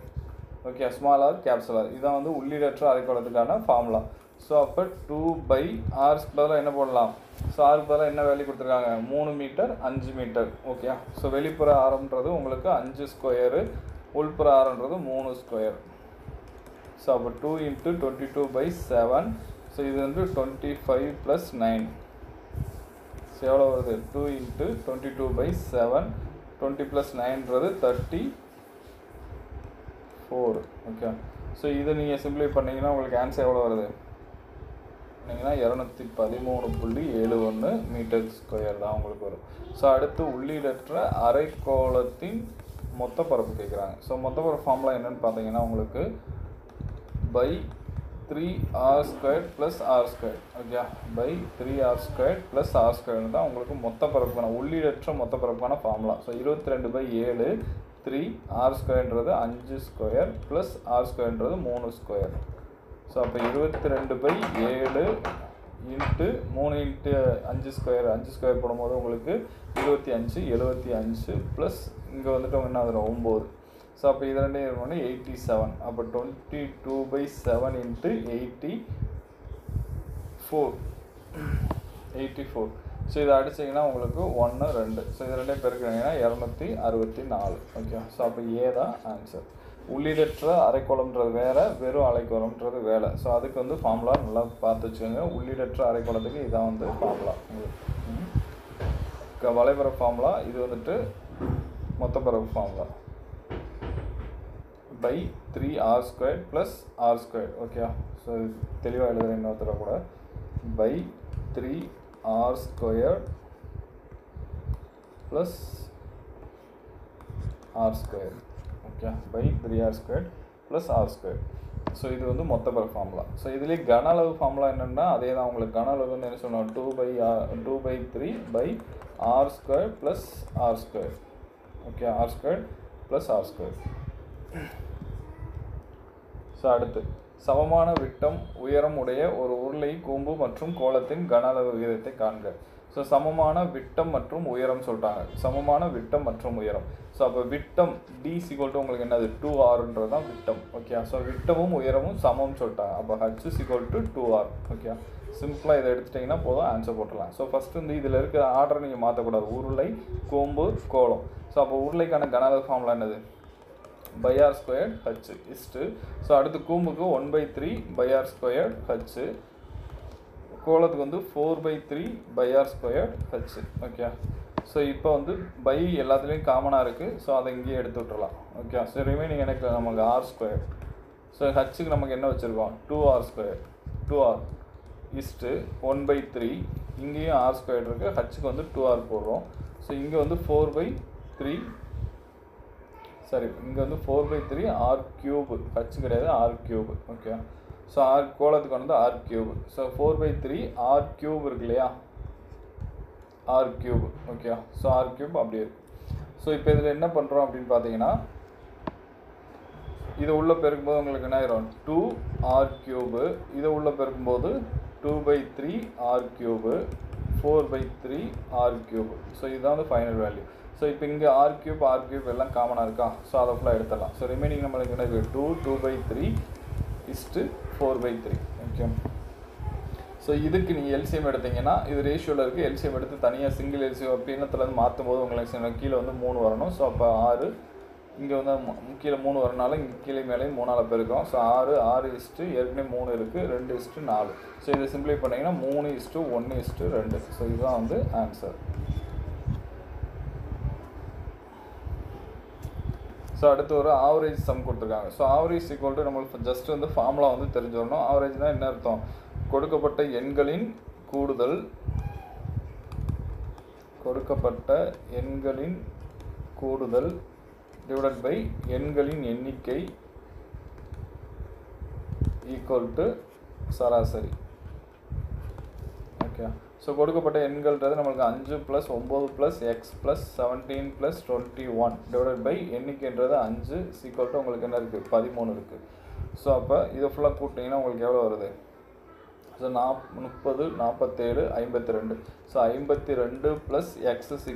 Okay, small r capital r, இதுதான் வந்து உள்ளீடற்ற அரைக்கோளத்துக்கான ஃபார்முலா. ஸோ அப்போ 2/r பதிலாக என்ன போடலாம்? ஸோ ஆருக்கு பதிலாக என்ன வேல்யூ கொடுத்துருக்காங்க? 3 மீட்டர் 5 மீட்டர். ஓகே, ஸோ வெளிப்புற ஆரம்ன்றது உங்களுக்கு 5², உள்புற ஆரம்ன்றது 3². ஸோ அப்போ 2 × 22/7. ஸோ இது வந்து 25 + 9. ஸோ எவ்வளோ வருது? 2 × 22/7. 20 + 9ன்றது 34. ஓகே. ஸோ இதை நீங்கள் சிம்பிளை பண்ணிங்கன்னா உங்களுக்கு ஆன்சர் எவ்வளோ வருது? பண்ணிங்கன்னா 213.71 m² தான் உங்களுக்கு வரும். ஸோ அடுத்து உள்ளீடற்ற அரைக்கோளத்தின் மொத்த பரப்பு கேட்குறாங்க. ஸோ மொத்த பரப்பு ஃபார்முலா என்னென்னு பார்த்தீங்கன்னா உங்களுக்கு by 3r² + r². Okay, by 3r² + r² தான் உங்களுக்கு மொத்த பரப்புக்கான உள்ளீடற்ற மொத்த பரப்புக்கான ஃபார்முலா. ஸோ 22/7 3r²ன்றது 5² + r²ன்றது 3². ஸோ அப்போ 22/7 × 3 × 5². 5² போடும்போது உங்களுக்கு 25. 75 ப்ளஸ் இங்கே வந்துட்டு என்ன வந்துடும்? 9. ஸோ அப்போ இது ரெண்டையும் இருக்கணும் 87. அப்போ 22/7 × 84. ஸோ இதை அடிச்சிங்கன்னா உங்களுக்கு 1 2. ஸோ இது ரெண்டையும் பெருக்கிறீங்கன்னா 264. ஓகே. ஸோ அப்போ ஏ தான் ஆன்சர். உள்ளீடற்ற அரைக்கோளம்ன்றது வேறு, வெறும் அரைக்கோளம்ன்றது வேலை. ஸோ அதுக்கு வந்து ஃபார்முலா நல்லா பார்த்து வச்சுக்கோங்க. உள்ளீடற்ற அரைக்கோளத்துக்கு இதான் வந்து ஃபார்முலா. உங்களுக்கு வளைபரப்பு ஃபார்முலா. இது வந்துட்டு மொத்த பரப்பு formula by 3r² + r². Okay. So தெளிவாக எழுதுகிற இன்னொருத்தர கூட by 3r² + r². Okay, by 3r² + r². So இது வந்து மொத்த பரப்பு ஃபார்முலா. ஸோ இதுலேயே கன அளவு ஃபார்முலா என்னென்னா அதே தான். உங்களுக்கு கன அளவு வந்து என்ன சொன்னோம்? 2/3/r² + r². Okay, r² + r². So அடுத்து சமமான விட்டம் உயரம் உடைய ஒரு உருளை, கூம்பு மற்றும் கோளத்தின் கன அளவு விகிதத்தை காண்க. ஸோ சமமான விட்டம் மற்றும் உயரம் சொல்லிட்டாங்க. சமமான விட்டம் மற்றும் உயரம். ஸோ அப்போ விட்டம் d = உங்களுக்கு என்னது? 2r தான் விட்டம். ஓகே. ஸோ விட்டமும் உயரமும் சமம்னு சொல்லிட்டாங்க. அப்போ h = 2r. ஓகே. சிம்பிளாக இதை எடுத்துட்டிங்கன்னா போதும், ஆன்சர் போட்டுடலாம். ஸோ ஃபஸ்ட்டு வந்து இதில் இருக்கிற ஆர்டரை நீங்கள் மாற்றக்கூடாது. உருளை, கூம்பு, கோளம். ஸோ அப்போ உருளைக்கான கன அளவு ஃபார்முலா என்னது? by r² h is to. So அடுத்து கூம்புக்கு 1/3/r² h. கோளத்துக்கு வந்து 4/3/r² h. ஓகே. ஸோ இப்போ வந்து பை எல்லாத்துலேயும் காமனாக இருக்குது. ஸோ அதை இங்கேயே எடுத்து விட்டுறலாம். ஓகே. ஸோ ரிமைனிங் எனக்கு நமக்கு r². ஸோ ஹச்சுக்கு நமக்கு என்ன வச்சுருக்கோம்? 2r². 2r is to 1/3. இங்கேயும் r² இருக்குது. ஹச்சுக்கு வந்து 2r போடுறோம். ஸோ இங்கே வந்து 4/3. சரி, இங்கே வந்து 4/3 r³ h கிடையாது, r³ ஓகே. ஸோ கோளத்துக்கு வந்து r³. ஸோ 4/3 r³ இருக்கு இல்லையா? r³ okay. ஸோ r³ அப்படியே இருக்கு. ஸோ இப்போ இதில் என்ன பண்ணுறோம் அப்படின்னு பார்த்தீங்கன்னா இதை உள்ளே பெருக்கும்போது உங்களுக்கு என்ன ஆயிரும்? 2r³. இதை உள்ளே பெருக்கும்போது 2/3 r³, 4/3 r³. ஸோ இதுதான் வந்து ஃபைனல் வேல்யூ. ஸோ இப்போ இங்கே r³ எல்லாம் காமனாக இருக்கா? ஸோ அதை ஃபுல்லாக எடுத்துடலாம். ஸோ ரிமைனிங் நம்மளுக்கு என்ன இருக்குது? 2/3 இஸ்ட்டு 4/3. ஓகே. ஸோ இதுக்கு நீங்கள் எல்சிஎம் எடுத்தீங்கன்னா இது ரேஷியோவில் இருக்குது. எல்சிஎம் எடுத்து தனியாக சிங்கிள் எல்சிஎம் பின்னத்துலேருந்து மாற்றும் போது உங்களுக்கு கீழே வந்து 3 வரணும். ஸோ அப்போ 6. இங்கே வந்து கீழே 3 வரனால இங்கே கீழே மேலேயும் 3ஆல் பெருக்கும். ஸோ 6 இஸ்ட்டு ஏற்கனவே 3 இருக்குது, 2:4. ஸோ இதை சிம்பிளை பண்ணிங்கன்னா 3:1:2. ஸோ இதுதான் வந்து ஆன்சர். ஸோ அடுத்து ஒரு ஆவரேஜ் சம் கொடுத்துருக்காங்க. ஸோ ஆவரேஜ் = நம்மளுக்கு ஜஸ்ட் வந்து ஃபார்முலா வந்து தெரிஞ்சு வரணும். ஆவரேஜ்னால் என்ன அர்த்தம்? கொடுக்கப்பட்ட எண்களின் கூடுதல் டிவைடட் பை எண்களின் எண்ணிக்கை = சராசரி. ஓகே. ஸோ கொடுக்கப்பட்ட எண்கள்ன்றது நம்மளுக்கு 5 + 9 + x + 17 + 21 டிவைடட் பை எண்ணிக்கைன்றது 5 = உங்களுக்கு என்ன இருக்குது? 13 இருக்குது. ஸோ அப்போ இதை ஃபுல்லாக கூட்டிங்கன்னா உங்களுக்கு எவ்வளோ வருது? ஸோ 30, 47, 52. ஸோ 52 + x =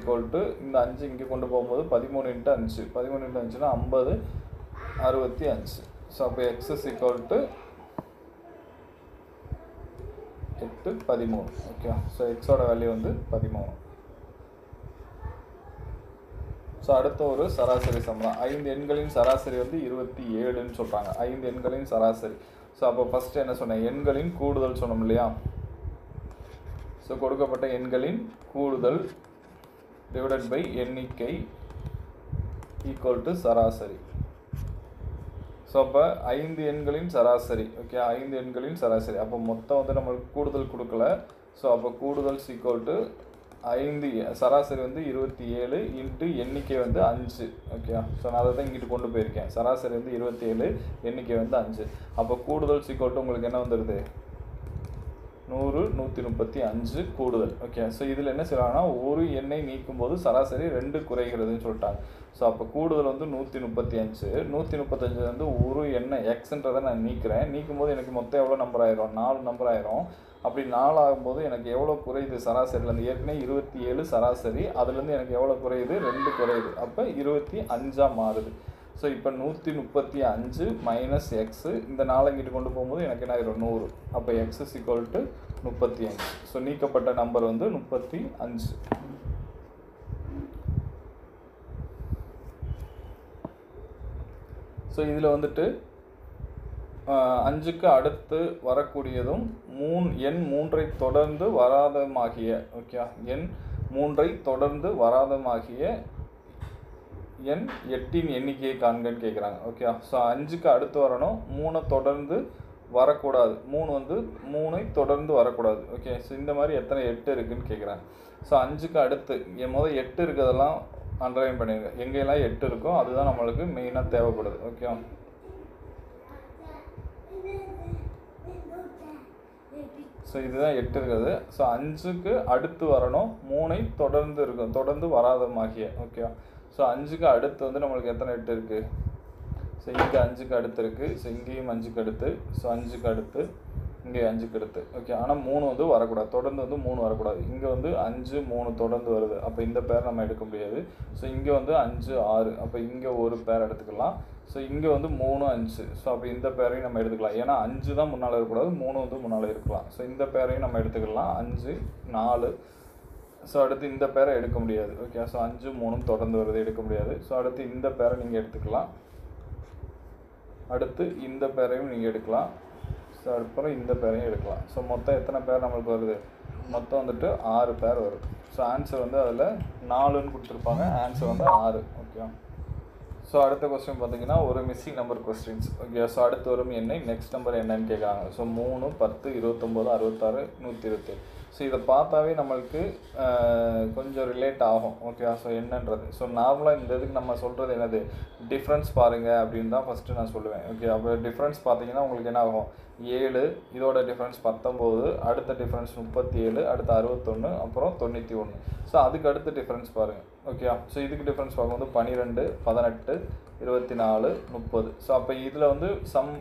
இந்த 5 இங்கே கொண்டு போகும்போது 13 × 5. 13 × 5னா 50, 65. ஸோ அப்போ x = 8, 13. ஓகே. ஸோ எக்ஸோட வேல்யூ வந்து 13. ஸோ அடுத்த ஒரு சராசரி சம்பளம். 5 எண்களின் சராசரி வந்து 27ன்னு சொல்கிறாங்க. 5 எண்களின் சராசரி. ஸோ அப்போ ஃபஸ்ட்டு என்ன சொன்னேன், எண்களின் கூடுதல் சொன்னோம் இல்லையா. ஸோ கொடுக்கப்பட்ட எண்களின் கூடுதல் டிவைடட் பை எண்ணிக்கை ஈக்குவல் டு சராசரி. ஸோ அப்போ 5 எண்களின் சராசரி. ஓகே, 5 எண்களின் சராசரி. அப்போ மொத்தம் வந்து நம்மளுக்கு கூடுதல் கொடுக்கல. ஸோ அப்போ கூடுதல் ஈக்குவல் டு 5, சராசரி வந்து 27 இன்ட்டு எண்ணிக்கை வந்து 5. ஓகே, ஸோ நான் அதை தான் இங்கிட்டு கொண்டு போயிருக்கேன். சராசரி வந்து 27, எண்ணிக்கை வந்து 5. அப்போ கூடுதல் ஈக்குவல் டு உங்களுக்கு என்ன வந்துடுது, 100, 135 கூடுதல். ஓகே, ஸோ இதில் என்ன செய்யறாங்கன்னா, ஒரு எண்ணை நீக்கும் போது சராசரி 2 குறைகிறதுன்னு சொல்லிட்டாங்க. ஸோ அப்போ கூடுதல் வந்து 135. 135 வந்து ஒரு எண்ணை எக்ஸ்ன்றதை நான் நீக்கும் போது எனக்கு மொத்தம் எவ்வளோ நம்பர் ஆயிரும், 4 நம்பர் ஆயிரும். அப்படி 4 ஆகும்போது எனக்கு எவ்வளோ குறையுது சராசரிலேருந்து, ஏற்கனவே 27 சராசரி, அதுலேருந்து எனக்கு எவ்வளோ குறையுது, 2 குறையுது. அப்போ 25 மாறுது. ஸோ இப்போ 135 மைனஸ் எக்ஸு, இந்த 4 இங்கிட்டு கொண்டு போகும்போது எனக்கு என்ன ஆயிரும், 100. அப்போ X is equal to 35. So நீக்கப்பட்ட நம்பர் வந்து 35. ஸோ இதில் வந்துட்டு 5க்கு அடுத்து வரக்கூடியதும் எண் 3ஐ தொடர்ந்து வராதமாகிய, ஓகே, எண் 3ஐ தொடர்ந்து வராதமாகிய எண் 8இன் எண்ணிக்கையை காண்கன்னு கேட்குறாங்க. ஓகே, ஸோ 5க்கு அடுத்து வரணும், 3 தொடர்ந்து வரக்கூடாது, 3ஐ தொடர்ந்து வரக்கூடாது. ஓகே, ஸோ இந்த மாதிரி எத்தனை 8 இருக்குதுன்னு கேட்குறாங்க. ஸோ 5க்கு அடுத்து முதல் 8 இருக்கிறதெல்லாம் அண்டர்லைன் பண்ணிடுங்க. எங்கெல்லாம் 8 இருக்கோ அதுதான் நம்மளுக்கு மெயினாக தேவைப்படுது. ஓகே, ஸோ இதுதான் 8 இருக்கிறது. ஸோ 5க்கு அடுத்து வரணும், 3ஐ தொடர்ந்து இருக்கும், தொடர்ந்து வராதமாகிய. ஓகே, ஸோ 5க்கு அடுத்து வந்து நம்மளுக்கு எத்தனை 8 இருக்குது, ஸோ இங்கே 5க்கு அடுத்து இருக்குது, ஸோ இங்கேயும் 5க்கு அடுத்து, ஸோ 5க்கு அடுத்து, இங்கே 5க்கு அடுத்து. ஓகே, ஆனால் 3 வந்து வரக்கூடாது, தொடர்ந்து வந்து 3 வரக்கூடாது. இங்கே வந்து 5, 3 தொடர்ந்து வருது, அப்போ இந்த பேர் நம்ம எடுக்க முடியாது. ஸோ இங்கே வந்து 5, 6, அப்போ இங்கே ஒரு பேர் எடுத்துக்கலாம். ஸோ இங்கே வந்து 3, 5, ஸோ அப்போ இந்த பேரையும் நம்ம எடுத்துக்கலாம். ஏன்னா 5 தான் முன்னால் இருக்கக்கூடாது, 3 வந்து முன்னால் இருக்கலாம். ஸோ இந்த பேரையும் நம்ம எடுத்துக்கலாம், 5, 4. ஸோ அடுத்து இந்த பேரை எடுக்க முடியாது. ஓகே, ஸோ 5, 3 தொடர்ந்து வருது, எடுக்க முடியாது. ஸோ அடுத்து இந்த பேரை நீங்கள் எடுத்துக்கலாம், அடுத்து இந்த பேரையும் நீங்கள் எடுக்கலாம், ஸோ அப்புறம் இந்த பேரையும் எடுக்கலாம். ஸோ மொத்தம் எத்தனை பேர் நம்மளுக்கு வருது, மொத்தம் வந்துட்டு 6 பேர் வருது. ஸோ ஆன்சர் வந்து அதில் 4ன்னு கொடுத்துருப்பாங்க, ஆன்சர் வந்து 6. ஓகே, ஸோ அடுத்த கொஸ்டின் பார்த்தீங்கன்னா ஒரு missing number questions. Okay, so அடுத்து வரும் எண்ணை நெக்ஸ்ட் நம்பர் என்னன்னு கேட்குறாங்க. ஸோ 3, 10, 29, 66, 127. ஸோ இதை பார்த்தாவே நம்மளுக்கு கொஞ்சம் ரிலேட் ஆகும். ஓகே, ஸோ என்னன்றது. ஸோ நார்மலாக இந்த இதுக்கு நம்ம சொல்கிறது என்னது, டிஃப்ரென்ஸ் பாருங்கள் அப்படின்னு தான் ஃபஸ்ட்டு நான் சொல்லுவேன். ஓகே, அப்போ டிஃப்ரென்ஸ் பார்த்தீங்கன்னா உங்களுக்கு என்ன ஆகும், 7, இதோட டிஃப்ரென்ஸ் 19, அடுத்த டிஃப்ரென்ஸ் 37, அடுத்த 61, அப்புறம் 91. ஸோ அதுக்கு அடுத்த டிஃப்ரென்ஸ் பாருங்கள். ஓகே, ஸோ இதுக்கு டிஃப்ரென்ஸ் பார்க்கும்போது 12, 18, 24, 30. ஸோ அப்போ இதில் வந்து சம்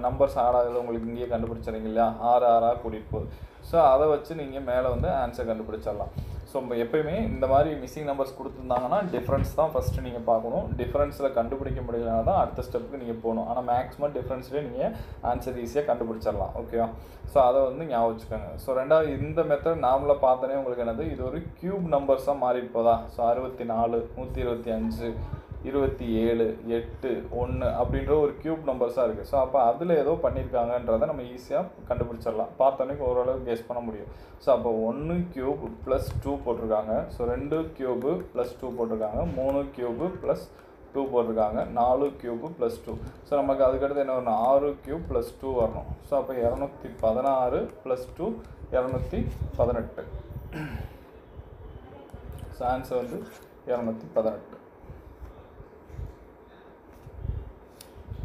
நம்பர்ஸ் ஆட் ஆகுது உங்களுக்கு இங்கேயே கண்டுபிடிச்சிருங்க இல்லையா, 6 6 கூட்டிகிட்டு போகுது. ஸோ அதை வச்சு நீங்கள் மேலே வந்து ஆன்சர் கண்டுபிடிச்சிடலாம். ஸோ எப்போயுமே இந்த மாதிரி மிஸ்ஸிங் நம்பர்ஸ் கொடுத்துருந்தாங்கன்னா டிஃப்ரென்ஸ் தான் ஃபஸ்ட்டு நீங்கள் பார்க்கணும். டிஃப்ரென்ஸில் கண்டுபிடிக்க முடியலனா தான் அடுத்த ஸ்டெப்புக்கு நீங்கள் போகணும். ஆனால் மேக்ஸிமம் டிஃப்ரென்ஸ்லேயே நீங்கள் ஆன்சர் ஈஸியாக கண்டுபிடிச்சிடலாம். ஓகேவா, ஸோ அதை வந்து ஞாபகம் வச்சுக்கோங்க. ஸோ ரெண்டாவது இந்த மெத்தட் நார்மலாக பார்த்தோன்னே உங்களுக்கு என்னது, இது ஒரு க்யூப் நம்பர்ஸாக மாறிட்டு போதா. ஸோ 64, 125, 27, 8, 1 அப்படின்ற ஒரு க்யூப் நம்பர்ஸாக இருக்குது. ஸோ அப்போ அதில் ஏதோ பண்ணியிருக்காங்கன்றதை நம்ம ஈஸியாக கண்டுபிடிச்சிடலாம். பார்த்தோன்னே ஓரளவு கெஸ் பண்ண முடியும். ஸோ அப்போ 1 க்யூப் ப்ளஸ் 2 போட்டிருக்காங்க. ஸோ 2 க்யூபு ப்ளஸ் 2 போட்டிருக்காங்க. 3 க்யூபு ப்ளஸ் 2 போட்டிருக்காங்க. 4 க்யூபு ப்ளஸ் 2. ஸோ நமக்கு அதுக்கடுத்து என்ன வரணும், 6 க்யூப் ப்ளஸ் 2 வரணும். ஸோ அப்போ 216 ப்ளஸ் 2 218. ஸோ ஆன்சர் வந்து 218.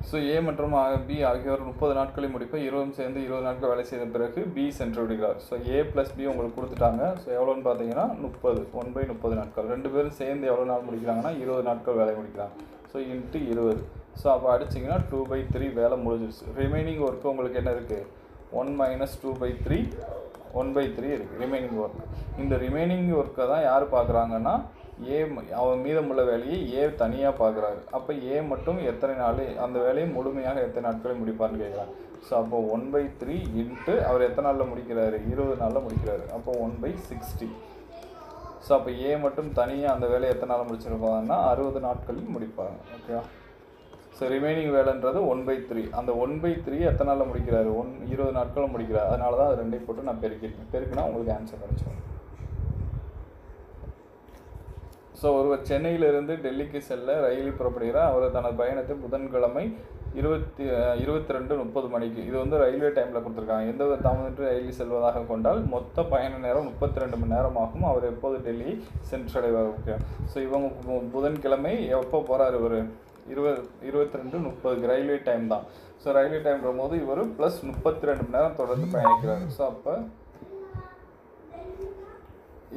ஸோ ஏ மற்றும் பி ஆகியோர் 30 நாட்களை முடிப்ப 20 சேர்ந்து 20 நாட்கள் வேலை செய்த பிறகு பி சென்று விடுகிறார். ஸோ ஏ ப்ளஸ் பி உங்களுக்கு கொடுத்துட்டாங்க. ஸோ எவ்வளோன்னு பார்த்தீங்கன்னா 30, 1/30 நாட்கள். 2 பேரும் சேர்ந்து எவ்வளோ நாள் முடிக்கிறாங்கன்னா 20 நாட்கள் வேலை முடிக்கிறாங்க. So into 20. ஸோ அப்போ அடிச்சிங்கன்னா 2/3 வேலை முடிஞ்சிருச்சு. ரிமைனிங் ஒர்க்கு உங்களுக்கு என்ன இருக்குது, 1 - 2/3, 1/3 இருக்குது ரிமைனிங் ஒர்க். இந்த ரிமைனிங் ஒர்க்கை தான் யார் பார்க்குறாங்கன்னா ஏ, அவன் மீதமுள்ள வேலையை ஏ தனியாக பார்க்குறாரு. அப்போ ஏ மட்டும் எத்தனை நாள் அந்த வேலையை முழுமையாக எத்தனை நாட்களில் முடிப்பார்னு கேட்குறாங்க. ஸோ அப்போ 1/3 இன்ட்டு அவர் எத்தனை நாளில் முடிக்கிறாரு, 20 நாளில் முடிக்கிறாரு. அப்போ 1/60. ஸோ அப்போ ஏ மட்டும் தனியாக அந்த வேலையை எத்தனை நாள் முடிச்சிருப்பாங்கன்னா 60 நாட்களில் முடிப்பாங்க. ஓகேவா. ஸோ ரிமைனிங் வேலைன்றது 1/3. அந்த 1/3 எத்தனை நாளில் முடிக்கிறாரு? 20 நாட்களும் முடிக்கிறார். அதனால தான் அது ரெண்டையும் போட்டு நான் பெருக்கிருக்கேன். பெருக்கினா உங்களுக்கு ஆன்சர் கிடைச்சிடும். ஸோ ஒருவர் சென்னையிலிருந்து டெல்லிக்கு செல்ல ரயிலில் புறப்படுகிறார். அவர் தனது பயணத்தை புதன்கிழமை 22:30 மணிக்கு, இது வந்து ரயில்வே டைமில் கொடுத்துருக்காங்க. எந்த தாமதமின்றி ரயிலில் செல்வதாக கொண்டால் மொத்த பயண நேரம் 32 மணி நேரம் ஆகும். அவர் எப்போது டெல்லி சென்றடைவார்? ஓகே. ஸோ இவங்க புதன்கிழமை எப்போ போகிறார்? இவர் 22:30 ரயில்வே டைம் தான். ஸோ ரயில்வே டைம் வரும்போது இவர் ப்ளஸ் 32 மணி நேரம் தொடர்ந்து பயணிக்கிறார். ஸோ அப்போ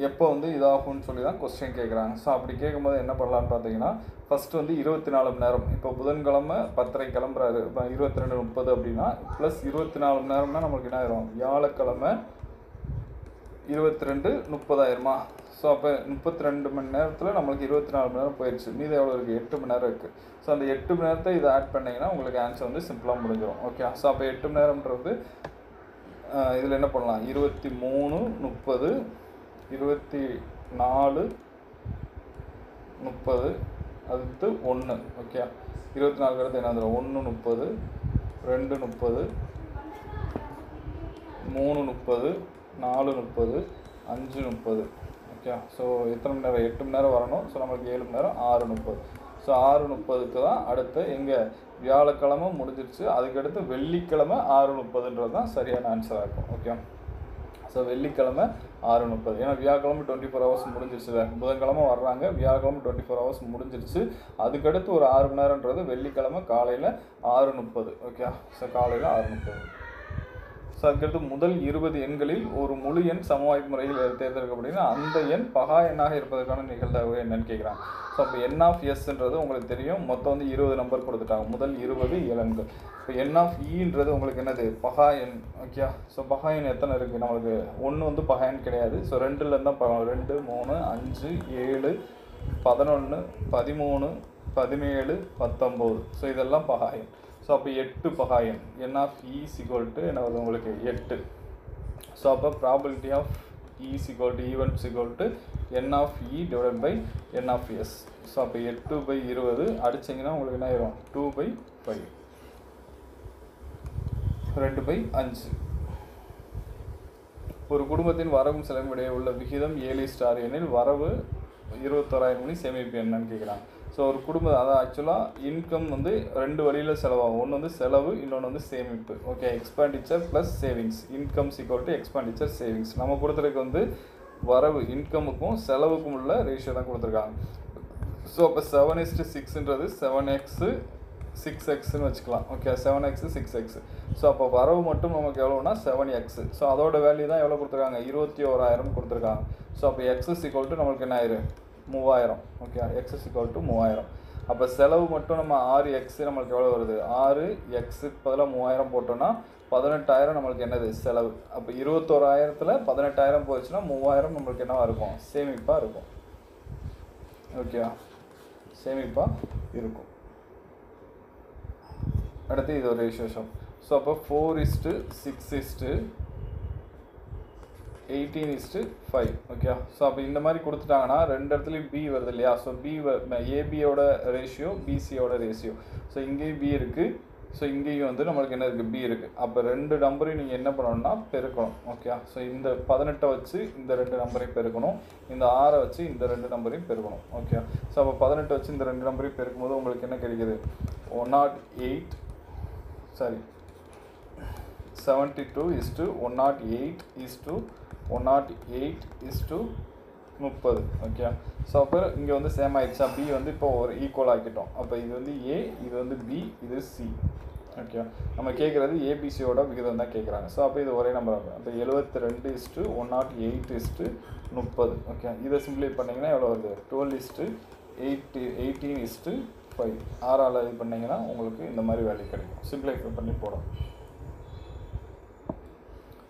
எப்போ வந்து இதாகும்னு சொல்லி தான் கொஸ்டின் கேட்குறாங்க. ஸோ அப்படி கேட்கும்போது என்ன பண்ணலான்னு பார்த்தீங்கன்னா, ஃபஸ்ட்டு வந்து 24 மணி நேரம். இப்போ புதன்கிழமை 10:30 கிளம்புறாரு, இப்போ 22:30 அப்படின்னா ப்ளஸ் 24 மணி நேரம்னா நம்மளுக்கு என்ன ஆயிரும்? வியாழக்கிழமை 22:30 ஆயிருமா? ஸோ அப்போ 32 மணி நேரத்தில் நம்மளுக்கு 24 மணி நேரம் போயிடுச்சு. மீது எவ்வளோ இருக்குது? 8 மணி நேரம் இருக்குது. ஸோ அந்த 8 மணி நேரத்தை இதை ஆட் பண்ணிங்கன்னா உங்களுக்கு ஆன்சர் வந்து சிம்பிளாக முடிஞ்சிடும். ஓகே. ஸோ அப்போ 8 மணி நேரம்ன்றது இதில் என்ன பண்ணலாம்? 23, 30, 24, 30, அடுத்து 1. ஓகே. 24 அடுத்து என்ன வந்துடும்? 1 30, 2 30, 3 30, 4 30, 5 30. ஓகே. ஸோ எத்தனை மணி நேரம்? 8 மணி நேரம் வரணும். ஸோ நம்மளுக்கு 7 மணி நேரம் 6 30. ஸோ 6 30க்கு தான் அடுத்து எங்கே வியாழக்கிழமை முடிஞ்சிருச்சு. அதுக்கடுத்து வெள்ளிக்கிழமை 6 30ன்றது தான் சரியான ஆன்சராக இருக்கும். ஓகே. ஸோ வெள்ளிக்கிழமை 6 30. ஏன்னா வியாழக்கிழமை 24 ஹவர்ஸ் முடிஞ்சிருச்சு. புதன்கிழமை வர்றாங்க, வியாழக்கிழமை 24 ஹவர்ஸ் முடிஞ்சிருச்சு. அதுக்கடுத்து ஒரு 6 மணி நேரன்றது வெள்ளிக்கிழமை காலையில் 6 30. ஓகே. ஸோ காலையில் 6 30. ஸோ அதுக்கடுத்து முதல் 20 எண்களில் ஒரு முழு எண் சமவாய்ப்பு முறையில் தேர்ந்தெடுக்கப்படுதுன்னா அந்த எண் பகா எண்ணாக இருப்பதற்கான நிகழ்தகவு என்னன்னு கேட்குறாங்க. ஸோ அப்போ என் ஆஃப் எஸ்ன்றது உங்களுக்கு தெரியும். மொத்தம் வந்து 20 நம்பர் கொடுத்துட்டாங்க. முதல் 20 இலன்கள். இப்போ என் ஆஃப் ஈன்றது உங்களுக்கு என்னது? பகா எண். ஓகே. ஸோ பகா எண் எத்தனை இருக்குது? நம்மளுக்கு 1 வந்து பகா எண் கிடையாது. ஸோ 2லேருந்து தான் பகா. 2, 3, 5, 7, 11, 13, 17, 19. ஸோ இதெல்லாம் பகா எண். ஸோ அப்போ 8 பகா எண். என் ஆஃப் இ = என்ன வருது உங்களுக்கு? 8. ஸோ அப்போ probability of E = event = n of E divided by n of S. So அப்போ 8/20 அடிச்சிங்கன்னா உங்களுக்கு என்ன ஆயிரும்? 2/5, 2/5. ஒரு குடும்பத்தின் வரவும் செலவும் இடையே உள்ள விகிதம் 7:6 எனில் வரவு 21,000 மணி சேமிப்பு என்னன்னு கேட்குறாங்க. ஸோ ஒரு குடும்பம், அதான் ஆக்சுவலாக இன்கம் வந்து 2 வழியில் செலவாகும். ஒன்று வந்து செலவு, இன்னொன்று வந்து சேமிப்பு. Okay. Expenditure plus savings. Income = expenditure savings. நம்ம கொடுத்துருக்கு வந்து வரவு இன்கமுக்கும் செலவுக்கும் உள்ள ரேஷியோ தான் கொடுத்துருக்காங்க. ஸோ அப்போ 7:6ன்றது 7x 6xன்னு வச்சுக்கலாம். ஓகே. 7x 6x. ஸோ அப்போ வரவு மட்டும் நமக்கு எவ்வளோனா 7x. ஸோ அதோட வேல்யூ தான் எவ்வளோ கொடுத்துருக்காங்க? 21,000 கொடுத்துருக்காங்க. ஸோ அப்போ x = நம்மளுக்கு என்ன ஆயிரும்? 3000. ஓகே. x = 3000. அப்போ செலவு மட்டும் நம்ம 6x நம்மளுக்கு எவ்வளோ வருது? 6xக்கு பதிலாக 3000 போட்டோன்னா 18,000 நம்மளுக்கு என்னது? செலவு. அப்போ 21,000ல் 18,000 போச்சுன்னா 3000 நம்மளுக்கு என்னவாக இருக்கும்? சேமிப்பாக இருக்கும். ஓகே. சேமிப்பாக இருக்கும். அடுத்து இது ஒரு ரேஷியோ. ஸோ அப்போ 4:6 18:5. ஓகே. ஸோ அப்போ இந்த மாதிரி கொடுத்துட்டாங்கன்னா ரெண்டு இடத்துலையும் பி வருது இல்லையா? ஸோ பி ஏபியோட ரேஷியோ, பிசியோட ரேஷியோ. ஸோ இங்கேயும் பி இருக்குது. ஸோ இங்கேயும் வந்து நம்மளுக்கு என்ன இருக்குது? பி இருக்குது. அப்போ 2 நம்பரையும் நீங்கள் என்ன பண்ணணும்னா பெருக்கணும். ஓகே. ஸோ இந்த 18 வச்சு இந்த 2 நம்பரையும் பெருக்கணும். இந்த 6 வச்சு இந்த 2 நம்பரையும் பெருக்கணும். ஓகே. ஸோ அப்போ 18 வச்சு இந்த 2 நம்பரையும் பெருக்கும்போது உங்களுக்கு என்ன கிடைக்குது? 108:108:108:30. ஓகே. ஸோ அப்போ இங்கே வந்து சேம் ஆகிடுச்சா? பி வந்து இப்போ ஒரு ஈக்குவல் ஆக்கிட்டோம். அப்போ இது வந்து ஏ, இது வந்து பி, இது சி. ஓகே. நம்ம கேட்குறது ஏபிசியோட விகிதம் தான் கேட்குறாங்க. ஸோ அப்போ இது ஒரே நம்பர் ஆகும். அப்போ 72:108:30. ஓகே. இதை சிம்பிளை பண்ணிங்கன்னா எவ்வளோ வருது? 12:18:5. 6ஆல் இது பண்ணிங்கன்னா உங்களுக்கு இந்த மாதிரி வேல்யூ கிடைக்கும். சிம்பிளைஃபை பண்ணி போடும்.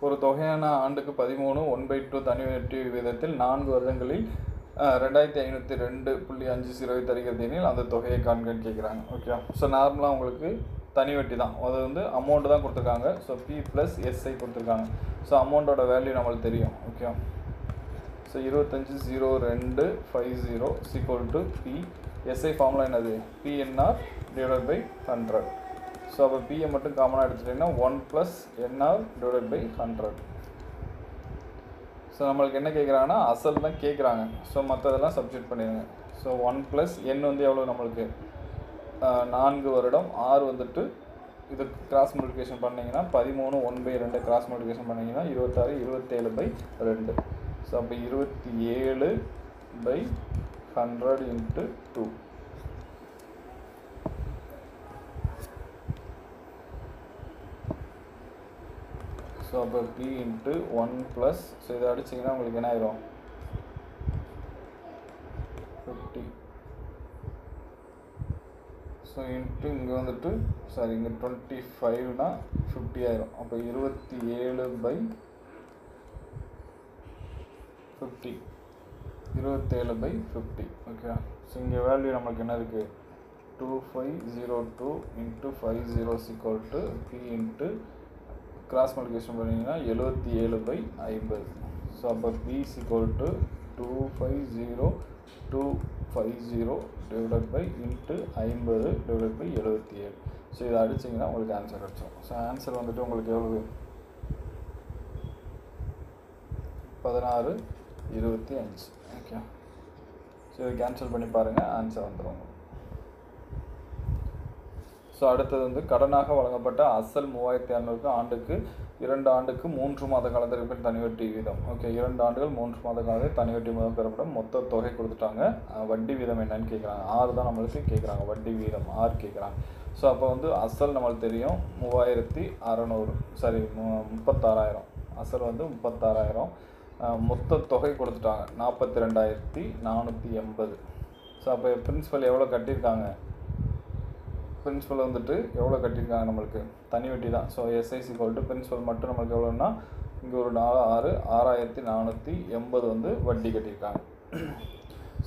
ஒரு தொகையான ஆண்டுக்கு 13 1/2 தனி வட்டி விகிதத்தில் 4 வருடங்களில் 2502.50 தருகிறது எனில் அந்த தொகையை காண்கன்னு கேட்குறாங்க. ஓகே. ஸோ நார்மலாக உங்களுக்கு தனி வட்டி தான். அது வந்து அமௌண்ட்டு தான் கொடுத்துருக்காங்க. ஸோ பி ப்ளஸ் எஸ்ஐ கொடுத்துருக்காங்க. ஸோ அமௌண்ட்டோட வேல்யூ நம்மளுக்கு தெரியும். Okay. So 25,0250 = P SI formula என்னது? PNR divided by 100. ஸோ அப்போ பியை மட்டும் காமனாக எடுத்துட்டிங்கன்னா 1 + என்ஆர் டிவைடட் பை 100. ஸோ நம்மளுக்கு என்ன கேட்குறாங்கன்னா அசல் தான் கேட்குறாங்க. ஸோ மற்றதெல்லாம் சப்ஸ்டிட்யூட் பண்ணிடுங்க. ஸோ 1 + n வந்து எவ்வளோ நம்மளுக்கு 4 வருடம். R வந்துட்டு இது கிராஸ் மல்டிப்ளிகேஷன் பண்ணிங்கன்னா 13 1/2 கிராஸ் மல்டிப்ளிகேஷன் பண்ணிங்கன்னா 26 27/2. ஸோ அப்போ 27/100 × 2. ஸோ அப்போ P × 1 +, ஸோ இதை அடிச்சிங்கன்னா உங்களுக்கு என்ன ஆயிரும்? 50. ஸோ இன்ட்டு இங்கே வந்துட்டு சாரி இங்கே 25னா 50 ஆயிரும். அப்போ 27/50. 27/50. ஓகே. ஸோ இங்கே வேல்யூ நம்மளுக்கு என்ன இருக்குது? 2502 × 50 P × கிராஸ் மல்டிப்ளிகேஷன் பண்ணிங்கன்னா 77/50. ஸோ அப்போ P = 250250 divided by into 50 divided by 77. So இதை அடிச்சிங்கன்னா உங்களுக்கு ஆன்சர் கிடச்சிடும். ஸோ ஆன்சர் வந்துட்டு உங்களுக்கு எவ்வளவு? 1625. ஓகே. ஸோ இதை கேன்சல் பண்ணி பாருங்கள், ஆன்சர் வந்துடும். ஸோ அடுத்தது வந்து கடனாக வழங்கப்பட்ட அசல் 3600 ஆண்டுக்கு 2 ஆண்டுக்கு 3 மாத காலத்திற்கு பின் தனிவட்டி வீதம். ஓகே, 2 ஆண்டுகள் 3 மாத காலத்தில் தனிவட்டி மூலம் பெறப்படும் மொத்த தொகை கொடுத்துட்டாங்க. வட்டி வீதம் என்னன்னு கேட்குறாங்க. 6 தான் நம்மளுக்கு கேட்குறாங்க. வட்டி வீதம் 6 கேட்குறாங்க. ஸோ அப்போ வந்து அசல் நம்மளுக்கு தெரியும் 3600, சாரி 36000. அசல் வந்து 36000. மொத்த தொகை கொடுத்துட்டாங்க 42480. ஸோ அப்போ பிரின்சிபல் எவ்வளோ கட்டியிருக்காங்க? பிரின்சிபல் வந்துட்டு எவ்வளோ கட்டியிருக்காங்க நம்மளுக்கு? தனி வட்டி தான். ஸோ எஸ்ஐ = பிரின்சிபல் மட்டும் நம்மளுக்கு எவ்வளோன்னா இங்கே ஒரு 6480 வந்து வட்டி கட்டியிருக்காங்க.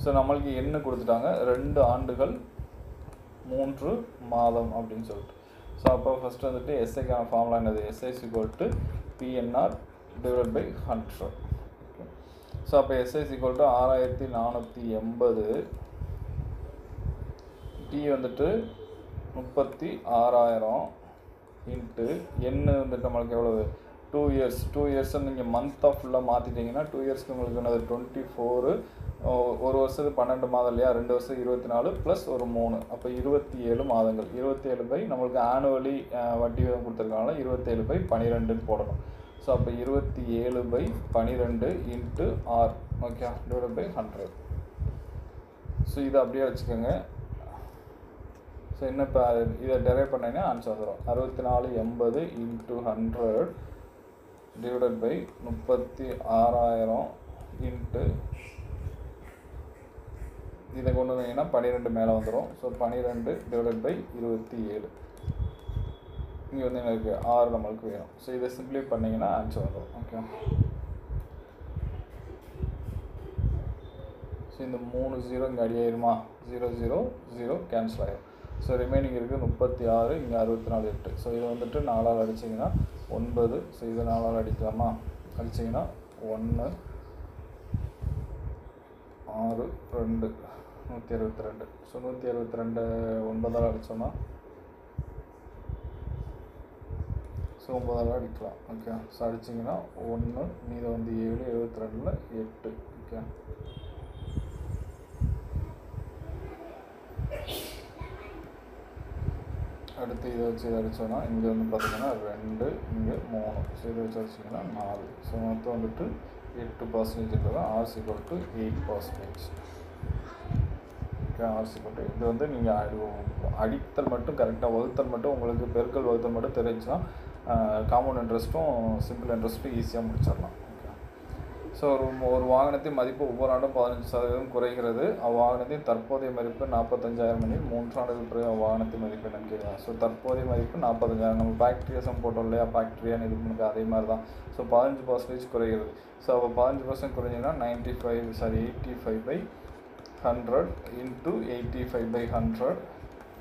ஸோ நம்மளுக்கு என்ன கொடுத்துட்டாங்க? 2 ஆண்டுகள் 3 மாதம் அப்படின்னு சொல்லிட்டு. ஸோ அப்போ ஃபஸ்ட்டு வந்துட்டு எஸ்ஐக்கான ஃபார்முலா என்னது? SI = PNR divided by 100. Okay. So அப்போ எஸ்ஐ = 6480. டி வந்துட்டு 36000 இன்ட்டு n வந்துட்டு நம்மளுக்கு எவ்வளவு? 2 இயர்ஸ். 2 இயர்ஸ் நீங்கள் மந்த்தாக ஃபுல்லாக மாற்றிட்டிங்கன்னா 2 இயர்ஸ்க்கு உங்களுக்கு என்னது? 24. ஒரு வருஷத்துக்கு 12 மாதம் இல்லையா? 2 வருஷம் 24 ப்ளஸ் ஒரு 3, அப்போ 27 மாதங்கள். 27 நம்மளுக்கு ஆனுவலி வட்டி வீதம் கொடுத்துருக்காங்களா? 27/12 போடணும். ஸோ அப்போ 27/12 into R, okay, divided by 100. So இதை அப்படியே வச்சுக்கோங்க. ஸோ என்ன இப்போ இதை டெரைவ் பண்ணிங்கன்னா ஆன்சர் வந்துடும். 6480 × 100 டிவைடட் பை 36000 இன்ட்டு இதை கொண்டு வந்தீங்கன்னா 12 மேலே வந்துடும். So 12 divided by 27. இங்கே வந்து என்ன இருக்குது? 6 நம்மளுக்கு வேணும். ஸோ இதை சிம்பிளை பண்ணிங்கன்னா ஆன்சர் வந்துடும். ஓகே. ஸோ இந்த 3 0 இங்கே அடியாயிருமா? 0 0 0 கேன்சல் ஆகிடும். ஸோ ரிமைனிங் இருக்குது 36, இங்கே 64 8. ஸோ இது வந்துட்டு 4ஆல் அடிச்சிங்கன்னா 9. ஸோ இதை 4ஆல் அடிக்கலாமா? அடிச்சிங்கன்னா 1 6 2 162. ஸோ 162 9ஆல் அடித்தோம்னா ஸோ 9ஆல் அடிக்கலாம். ஓகே. ஸோ அடிச்சிங்கன்னா 1, மீது வந்து 7, 72ல் 8. ஓகே. அடுத்து இதை வச்சு அடித்தோன்னா இங்கே வந்து பார்த்திங்கன்னா 2, இங்கே 3. ஸோ இதை வச்சு அடிச்சிங்கன்னா 4. ஸோ மொத்தம் வந்துட்டு 8% இருக்கிறதா R = 8%. ஓகே. R = இது வந்து நீங்கள் அடித்தல் மட்டும் கரெக்டாக, வகுத்தல் மட்டும் உங்களுக்கு பெருக்கல் வகுத்தல் மட்டும் தெரிஞ்சுன்னா காம்பவுண்ட் இன்ட்ரெஸ்ட்டும் சிம்பிள் இன்ட்ரெஸ்ட்டும் ஈஸியாக முடிச்சிடலாம். ஓகே. ஸோ ஒரு வாகனத்தின் மதிப்பு ஒவ்வொரு ஆண்டும் 15% குறைகிறது. அவ்வாகனத்தின் தற்போதைய மதிப்பு 45000 எனில் 3 ஆண்டுகள் பிறகு அவ்வாகனத்தின் மதிப்பு என்னன்னு கேட்கலாம். ஸோ தற்போதைய மதிப்பு 45000. நம்ம பாக்டீரியாசம் போட்டோம் இல்லையா? பாக்டீரியான்னு இது பண்ணுறது அதே மாதிரி தான். ஸோ 15% குறைகிறது. ஸோ அப்போ 15% குறைஞ்சிங்கன்னா 85/100 இன்ட்டு 85/100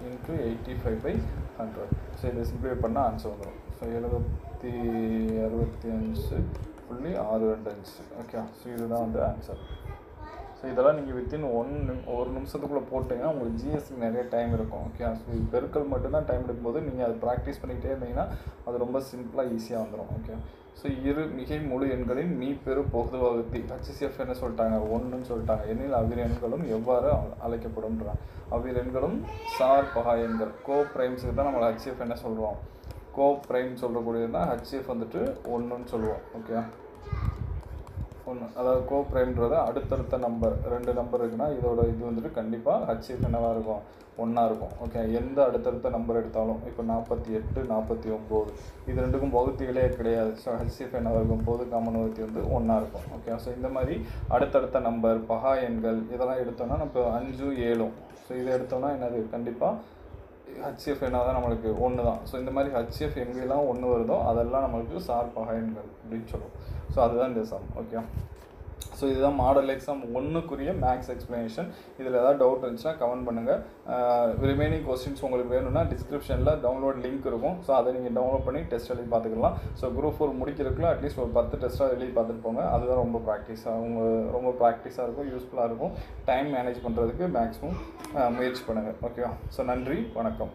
இன்ட்டு 85/100. ஸோ இதை சிம்பிளை பண்ணால் ஆன்சர் வந்துடும். ஸோ 765.625. ஓகே. ஸோ இதுதான் வந்து ஆன்சர். ஸோ இதெல்லாம் நீங்கள் வித்தின் ஒரு நிமிஷத்துக்குள்ளே போட்டிங்கன்னா உங்களுக்கு ஜிஎஸ்க்கு நிறைய டைம் இருக்கும். ஓகே, ஸோ பெருக்கல் மட்டும்தான் டைம் எடுக்கும்போது நீங்கள் அதை ப்ராக்டிஸ் பண்ணிக்கிட்டே இருந்தீங்கன்னா அது ரொம்ப சிம்பிளாக ஈஸியாக வந்துடும். ஓகே, ஸோ இரு மிகை முழு எண்களின் மீப்பெரு பொது வகுத்தி ஹச்சிஎஃப் என்ன சொல்லிட்டாங்க, 1ன்னு சொல்லிட்டாங்க. எண்ணில் அவ்விரு எண்களும் எவ்வாறு அழைக்கப்படும்ன்றாங்க. அவ்விரு எண்களும் சார் பகா எண்கள். கோ பிரைம்ஸுக்கு தான் நம்ம ஹச்சிஎஃப் என்ன சொல்கிறோம், கோ பிரைம் சொல்லக்கூடியது தான் ஹச்சிஎஃப் வந்துட்டு 1ன்னு சொல்லுவோம். ஓகே, 1, அதாவது கோ பிரைம்ன்றது அடுத்தடுத்த நம்பர் 2 நம்பர் இருக்குன்னா இதோட இது வந்துட்டு கண்டிப்பாக ஹச்சிஎஃப் என்னவாக இருக்கும், 1ஆக இருக்கும். ஓகே, எந்த அடுத்தடுத்த நம்பர் எடுத்தாலும் இப்போ 48, 49 இது ரெண்டுக்கும் வகுத்திகளே கிடையாது. ஸோ ஹச்சிஎஃப் என்னவாக இருக்கும், பொது காமன் வகுத்தி வந்து 1ஆக இருக்கும். ஓகே, ஸோ இந்த மாதிரி அடுத்தடுத்த நம்பர் பகா எண்கள் இதெல்லாம் எடுத்தோம்னா நம்ம 5, 7 ஸோ இதை எடுத்தோம்னா என்னது கண்டிப்பாக ஹச்சிஎஃப் என்ன தான் நம்மளுக்கு 1 தான். ஸோ இந்த மாதிரி ஹச்சிஎஃப் எங்கெல்லாம் 1 வருதோ அதெல்லாம் நம்மளுக்கு சார் பகா எண்கள் அப்படின்னு சொல்லுவோம். ஸோ அதுதான் இந்த சம். ஓகே, ஸோ இதுதான் மாடல் எக்ஸாம் 1க்குரிய மேக்ஸ் எக்ஸ்ப்ளனேஷன். இதில் ஏதாவது டவுட் இருந்துச்சுன்னா கமெண்ட் பண்ணுங்கள். ரிமைனிங் கொஸ்டின்ஸ் உங்களுக்கு வேணும்னா டிஸ்கிரிப்ஷனில் டவுன்லோட் லிங்க் இருக்கும். ஸோ அதை நீங்கள் டவுன்லோட் பண்ணி டெஸ்ட் எழுதி பார்த்துக்கலாம். ஸோ குரூப் 4 முடிக்கிறதுக்குள்ள அட்லீஸ்ட் ஒரு 10 டெஸ்ட்டாக எழுதி பார்த்துட்டு போங்க. அதுதான் ரொம்ப ப்ராக்டிஸாக இருக்கும், யூஸ்ஃபுல்லாக இருக்கும். டைம் மேனேஜ் பண்ணுறதுக்கு மேக்ஸிமம் முயற்சி பண்ணுங்கள். ஓகேவா? ஸோ நன்றி, வணக்கம்.